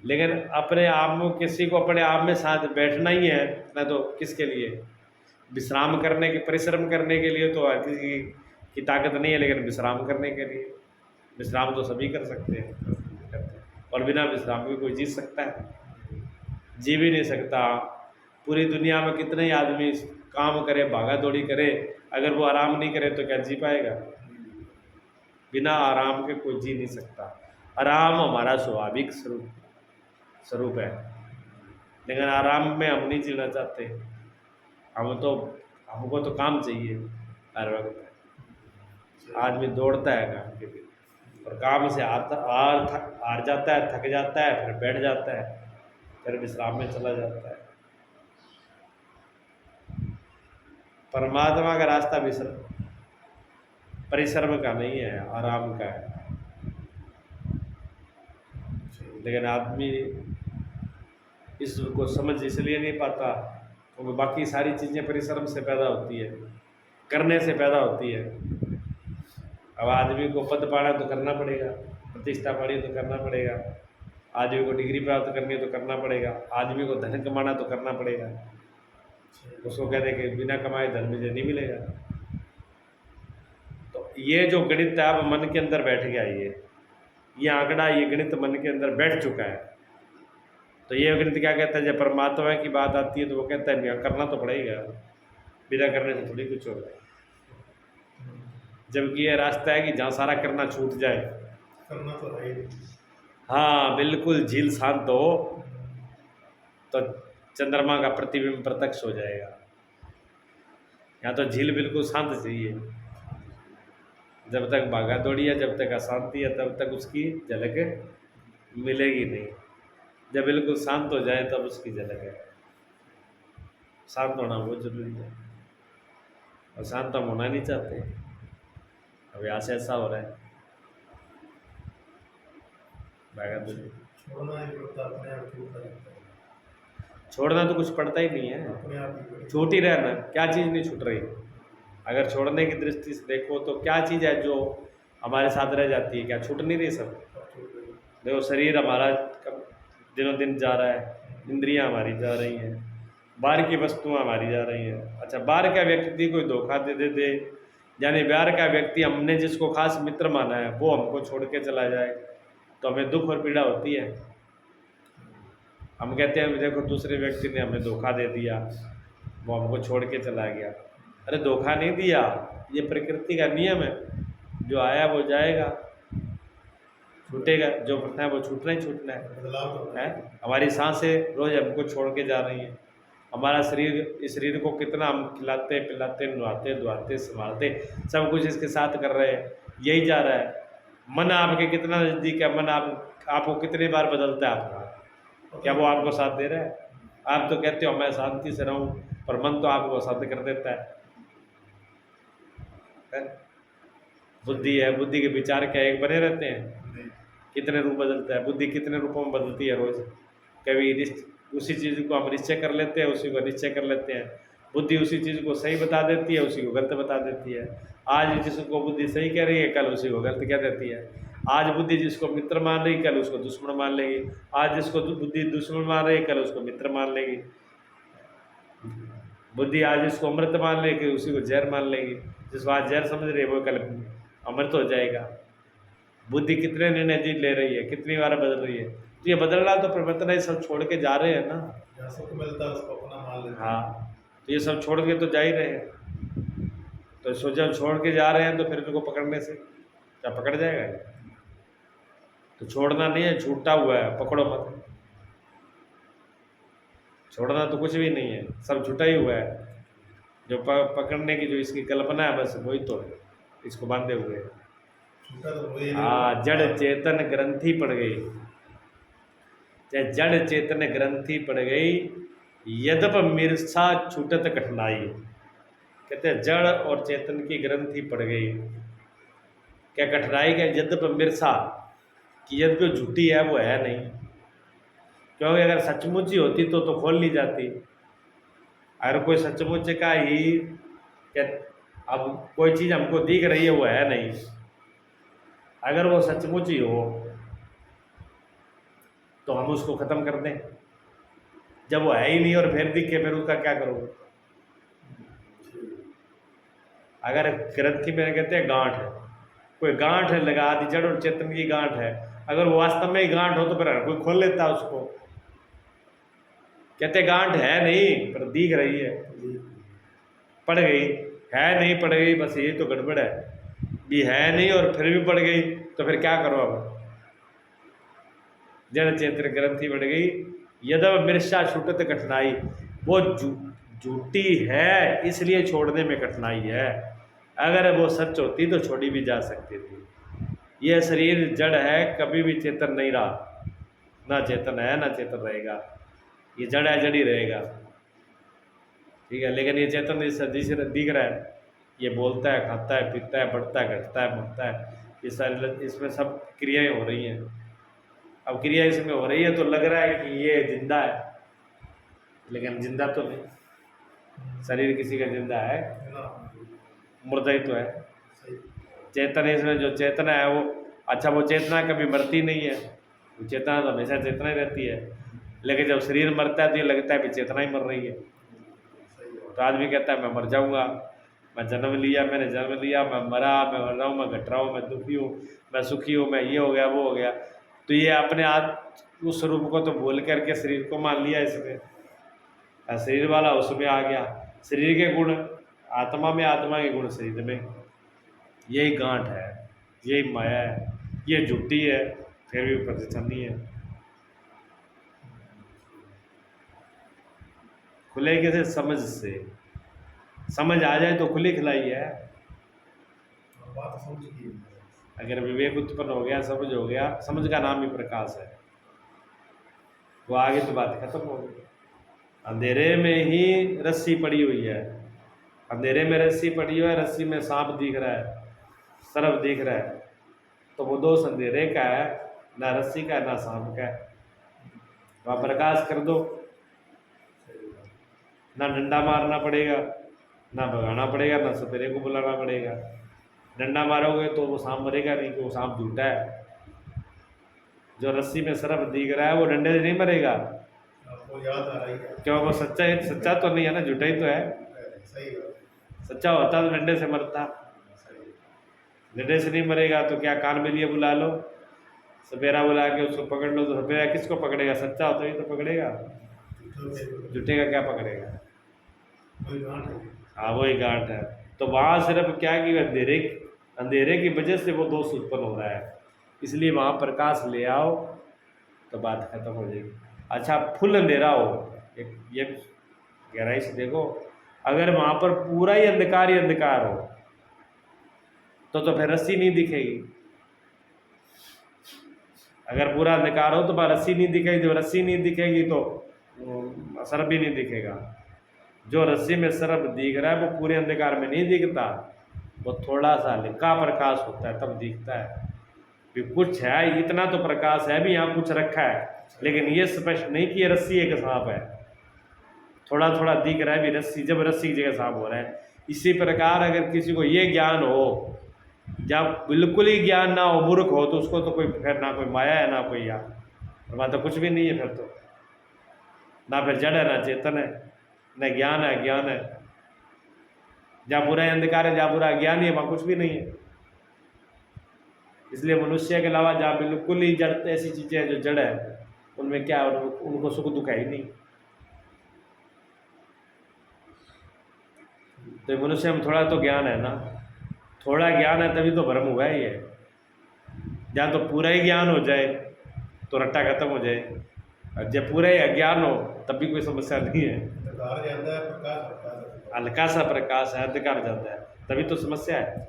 लेकिन अपने आप में, किसी को अपने आप में साथ बैठना ही है ना, तो किसके लिए? विश्राम करने के, परिश्रम करने के लिए तो हर किसी की ताकत नहीं है, लेकिन विश्राम करने के लिए विश्राम तो सभी कर सकते हैं। और बिना विश्राम के कोई जी सकता है? जी भी नहीं सकता। पूरी दुनिया में कितने ही आदमी काम करे, भागा दौड़ी करे, अगर वो आराम नहीं करे तो क्या जी पाएगा? बिना आराम के कोई जी नहीं सकता। आराम हमारा स्वाभाविक स्वरूप है, लेकिन आराम में हम नहीं जीना चाहते। हमको तो काम चाहिए हर वक्त। आदमी दौड़ता है काम के लिए, और काम से हार जाता है, थक जाता है, फिर बैठ जाता है, फिर विश्राम में चला जाता है। परमात्मा का रास्ता परिश्रम का नहीं है, आराम का है। लेकिन आदमी इसको समझ इसलिए नहीं पाता क्योंकि बाकी सारी चीज़ें परिश्रम से पैदा होती है, करने से पैदा होती है। अब आदमी को पद पाना तो करना पड़ेगा, प्रतिष्ठा पानी तो करना पड़ेगा, आदमी को डिग्री प्राप्त करनी है तो करना पड़ेगा, आदमी को धन कमाना तो करना पड़ेगा। उसको कहते हैं कि बिना कमाए धन मुझे नहीं मिलेगा। तो ये जो गणित है अब मन के अंदर बैठ गया, ये आंकड़ा, ये गणित मन के अंदर बैठ चुका है। तो ये गणित क्या कहता है? जब परमात्मा की बात आती है तो वो कहता है नहीं, करना तो पड़ेगा, बिना करने से थोड़ी कुछ होगा। जबकि ये रास्ता है कि जहाँ सारा करना छूट जाए, करना तो है ही। हाँ बिल्कुल, झील शांत हो तो चंद्रमा का प्रतिबिंब प्रत्यक्ष हो जाएगा। यहाँ तो झील बिल्कुल शांत चाहिए। जब तक भागा दौड़ी है, जब तक अशांति है, तब तक उसकी झलक मिलेगी नहीं। जब बिल्कुल शांत हो जाए तब उसकी झलक है। शांत होना बहुत जरूरी है, और शांत हम होना नहीं चाहते। अभी आज ऐसा हो रहा है, भागा दौड़ी। छोड़ना ही पड़ता, अपने आप छूटता रहता है। छोड़ना तो कुछ पड़ता ही नहीं है, अपने आप ही पड़ता छूट ही रहना। क्या चीज़ नहीं छूट रही? अगर छोड़ने की दृष्टि से देखो तो क्या चीज़ है जो हमारे साथ रह जाती है? क्या छूट नहीं रही सब? है। देखो, शरीर हमारा दिनों दिन जा रहा है, इंद्रियां हमारी जा रही हैं, बाहर की वस्तुएं हमारी जा रही हैं। अच्छा, बाहर का व्यक्ति कोई धोखा दे दे, यानी बाहर का व्यक्ति, हमने जिसको खास मित्र माना है वो हमको छोड़ के चला जाए तो हमें दुख और पीड़ा होती है। हम कहते हैं देखो दूसरे व्यक्ति ने हमें धोखा दे दिया, वो हमको छोड़ के चला गया। अरे धोखा नहीं दिया, ये प्रकृति का नियम है, जो आया वो जाएगा, छूटेगा। जो प्रथा है वो छूटना ही छूटना बदलाव तो है। हमारी सांसें रोज हमको छोड़ के जा रही हैं। हमारा शरीर, इस शरीर को कितना हम खिलाते पिलाते, नहाते धुआते, संभालते, सब कुछ इसके साथ कर रहे हैं, यही जा रहा है। मन आपके कितना नज़दीक है? मन आपको कितनी बार बदलता है आपका? क्या वो आपको साथ दे रहा है? आप तो कहते हो मैं शांति से रहूं, पर मन तो आपको अशांत कर देता है। बुद्धि है, बुद्धि के विचार क्या एक बने रहते हैं? कितने रूप बदलता है बुद्धि, कितने रूपों में बदलती है रोज। कभी उसी चीज़ को हम निश्चय कर लेते हैं, उसी को निश्चय कर लेते हैं। बुद्धि उसी चीज़ को सही बता देती है, उसी को गलत बता देती है। आज जिसको बुद्धि सही कह रही है, कल उसी को गलत कह देती है। आज बुद्धि जिसको मित्र मान रही, कल उसको दुश्मन मान लेगी। आज जिसको बुद्धि दुश्मन मान रही, कल उसको मित्र मान लेगी। बुद्धि आज जिसको अमृत मान लेगी, उसी को जहर मान लेगी। जिसको आज जहर समझ रही है वो कल अमृत हो जाएगा। बुद्धि कितने निर्णय ले रही है, कितनी बार बदल रही है, तो ये बदलना तो परिवर्तन है, सब छोड़ के जा रहे हैं ना। जहाँ सुख मिलता है उसको अपना मान लेते हैं। हाँ, तो ये सब छोड़ के तो जा ही रहे हैं। तो सो जब छोड़ के जा रहे हैं तो फिर इनको पकड़ने से क्या पकड़ जाएगा ये? तो छोड़ना नहीं है, छूटा हुआ है, पकड़ो मत। छोड़ना तो कुछ भी नहीं है, सब छूटा ही हुआ है। जो पकड़ने की जो इसकी कल्पना है बस वही तो है, इसको बांधे हुए है। छूटा तो वही है। हाँ, जड़ चेतन ग्रंथि पड़ गई, चाहे जड़ चेतन ग्रंथि पड़ गई, यद्यप मिर्सा छूटत कठिनाई। कहते हैं जड़ और चेतन की ग्रंथि पड़ गई, क्या कठिनाई का यद्यप मिर्सा, कि यद्यपि झूठी है वो है नहीं, क्योंकि अगर सचमुच ही होती तो खोल ली जाती। अगर कोई सचमुच का ही क्या, अब कोई चीज़ हमको दिख रही है वो है नहीं, अगर वो सचमुच ही हो तो हम उसको ख़त्म कर दें। जब वो है ही नहीं और फिर दिखे, फिर उसका क्या करोगे? अगर ग्रंथि में कहते हैं गांठ है, कोई गांठ है लगा दी, जड़ और चेतन की गांठ है, अगर वो वास्तव में ही गांठ हो तो फिर हर कोई खोल लेता उसको। कहते गांठ है नहीं पर दिख रही है, पड़ गई, है नहीं पड़ गई, बस यही तो गड़बड़ है, भी है नहीं और फिर भी पड़ गई, तो फिर क्या करो अब? जड़ चेतन ग्रंथि बढ़ गई, यदव मिर्शा छूटत कठिनाई, वो झूठी है इसलिए छोड़ने में कठिनाई है, अगर वो सच होती तो छोड़ी भी जा सकती थी। यह शरीर जड़ है, कभी भी चेतन नहीं रहा, ना चेतन है ना चेतन रहेगा, ये जड़ है जड़ ही रहेगा, ठीक है। लेकिन ये चेतन जिसे दिख रहा है, ये बोलता है, खाता है, पीता है, बढ़ता है, घटता है, मरता है, ये सारी इसमें सब क्रियाएं हो रही हैं। अब क्रिया इसमें हो रही है तो लग रहा है कि ये जिंदा है, लेकिन जिंदा तो नहीं। शरीर किसी का जिंदा है, मुर्दा ही तो है। चेतन इसमें जो चेतना है वो, अच्छा वो चेतना कभी मरती नहीं है, वो चेतना तो हमेशा चेतना ही रहती है, लेकिन जब शरीर मरता है तो ये लगता है कि चेतना ही मर रही है। तो आदमी कहता है मैं मर जाऊंगा, मैं जन्म लिया, मैंने जन्म लिया, मैं मरा, मैं मर रहा हूँ, मैं घट रहा हूँ, मैं दुखी हूँ, मैं सुखी हूँ, मैं ये हो गया वो हो गया। तो ये अपने आप उस स्वरूप को तो भूल करके शरीर को मान लिया इसमें, शरीर वाला उसमें आ गया, शरीर के गुण आत्मा में, आत्मा के गुण शरीर में। यही गांठ है, यही माया है, ये झूठी है फिर भी प्रतिष्ठानी है। खुले कैसे? समझ से, समझ आ जाए तो खुली खिलाई है। बात समझ की। अगर विवेक उत्पन्न हो गया, समझ हो गया, समझ का नाम ही प्रकाश है, वो आगे तो बात खत्म हो गई। अंधेरे में ही रस्सी पड़ी हुई है, अंधेरे में रस्सी पड़ी हुई है, रस्सी में सांप दिख रहा है, सर्प दिख रहा है, तो वो दोष अंधेरे का है, ना रस्सी का ना सांप का है। वहाँ प्रकाश कर दो, ना डंडा मारना पड़ेगा, ना भगाना पड़ेगा, ना सपेरे को बुलाना पड़ेगा। डंडा मारोगे तो वो सांप मरेगा नहीं, वो सांप झूठा है। जो रस्सी में सर्प दिख रहा है वो डंडे से नहीं मरेगा, आपको याद आ रही है क्यों? वो सच्चा है, सच्चा तो नहीं है ना, झूठा ही तो है। सही बात। सच्चा होता तो डंडे से मरता, डंडे से नहीं मरेगा तो क्या कान में लिए बुला लो, सपेरा बुला के उसको पकड़ लो, तो सपेरा किसको पकड़ेगा? सच्चा होता ही तो पकड़ेगा, झूठे का क्या पकड़ेगा? हाँ वही गांठ है। तो वहाँ सिर्फ क्या कि अंधेरे, अंधेरे की वजह से वो दोष उत्पन्न हो रहा है, इसलिए वहाँ प्रकाश ले आओ तो बात खत्म हो जाएगी। अच्छा फुल अंधेरा हो, एक ये गहराई से देखो, अगर वहाँ पर पूरा ही अंधकार हो तो फिर रस्सी नहीं दिखेगी। अगर पूरा अंधकार हो तो रस्सी नहीं दिखेगी, जब रस्सी नहीं दिखेगी तो सर्प भी नहीं दिखेगा। जो रस्सी में सर्प दिख रहा है वो पूरे अंधकार में नहीं दिखता, वो थोड़ा सा हल्का प्रकाश होता है तब दिखता है कि कुछ है, इतना तो प्रकाश है भी, यहाँ कुछ रखा है, लेकिन ये स्पष्ट नहीं कि ये रस्सी एक सांप है, थोड़ा थोड़ा दिख रहा है भी रस्सी, जब रस्सी की जगह सांप हो रहा है। इसी प्रकार अगर किसी को ये ज्ञान हो, जब बिल्कुल ही ज्ञान ना हो, मूर्ख हो, तो उसको तो कोई फिर ना कोई माया है ना कोई यार, वहाँ तो कुछ भी नहीं है, फिर तो ना फिर जड़ है ना चेतन है, न ज्ञान है ज्ञान है। जहाँ पूरा अंधकार है, जहाँ पूरा ज्ञान ही है, वहाँ कुछ भी नहीं है। इसलिए मनुष्य के अलावा जहाँ बिल्कुल ही जड़ ऐसी चीज़ें हैं जो जड़ है, उनमें क्या है, उनको सुख दुख है ही नहीं। तो मनुष्य में थोड़ा तो ज्ञान है ना, थोड़ा ज्ञान है तभी तो भ्रम हुआ ही है। या तो पूरा ही ज्ञान हो जाए तो रट्टा खत्म हो जाए, और जब पूरा ही अज्ञान हो तब भी कोई समस्या नहीं है। अंधकार जाता है, प्रकाश होता है। हल्का सा प्रकाश है, अंधकार जाता है, तभी तो समस्या है।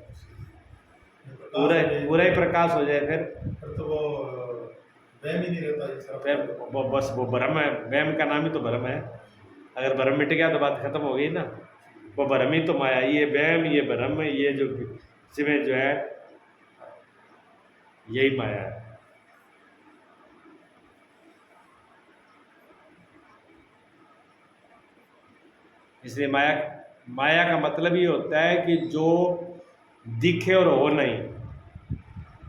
प्रकाश पूरा हो जाए, पूरा ही प्रकाश हो जाए फिर तो वो वहम ही नहीं रहता ये सब। फिर बस वो भ्रम है, वहम का नाम ही तो भ्रम है। अगर भ्रम मिट गया तो बात खत्म हो गई ना। वो भ्रम ही तो माया, ये वहम, ये भ्रम, ये जो इसमें जो है यही माया है। इसलिए माया, माया का मतलब ये होता है कि जो दिखे और हो नहीं,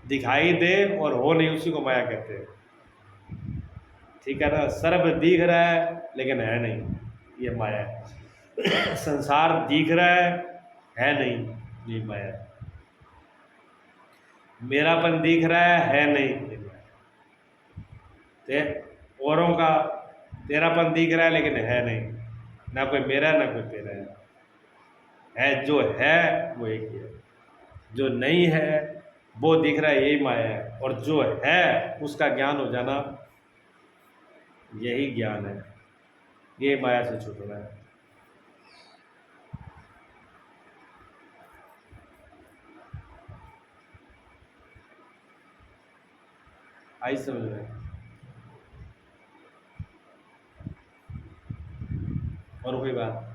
दिखाई दे और हो नहीं, उसी को माया कहते हैं। ठीक है ना। सर्प दिख रहा है लेकिन है नहीं, ये माया है। संसार दिख रहा है नहीं, ये माया है। मेरापन दिख रहा है नहीं, ये माया है। औरों का तेरापन दिख रहा है लेकिन है नहीं, ना कोई मेरा ना कोई तेरा है जो है वो एक ही है। जो नहीं है वो दिख रहा है, यही माया है। और जो है उसका ज्ञान हो जाना, यही ज्ञान है। ये माया से छूटना है। आई समझ में? और कोई बात?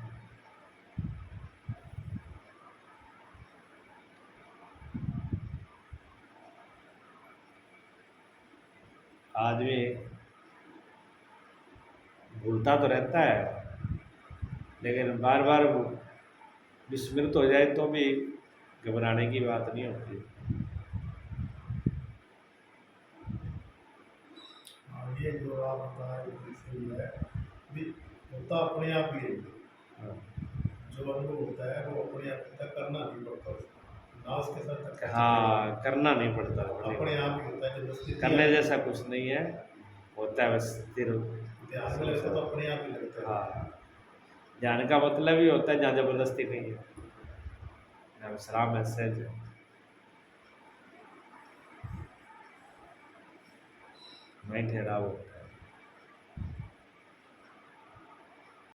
आदमी भूलता तो रहता है, लेकिन बार बार विस्मृत हो जाए तो भी घबराने की बात नहीं होती। हाँ, ये जो आप बता रहे हैं, सही है। भी होता अपने आप ही है। हाँ। जो अनुभव होता है वो अपने आप तक करना नहीं पड़ता उसको। ना उसके साथ तक हाँ, करना नहीं पड़ता, अपने आप ही होता है। जब स्थिति करने जैसा कुछ नहीं है, होता है बस स्थिर। ध्यान में लगता तो अपने आप ही लगता है। हाँ, ध्यान का मतलब ही होता है जहाँ जबरदस्ती नहीं है, जहाँ विश्राम है, सहज है। नहीं ठहराव होता है।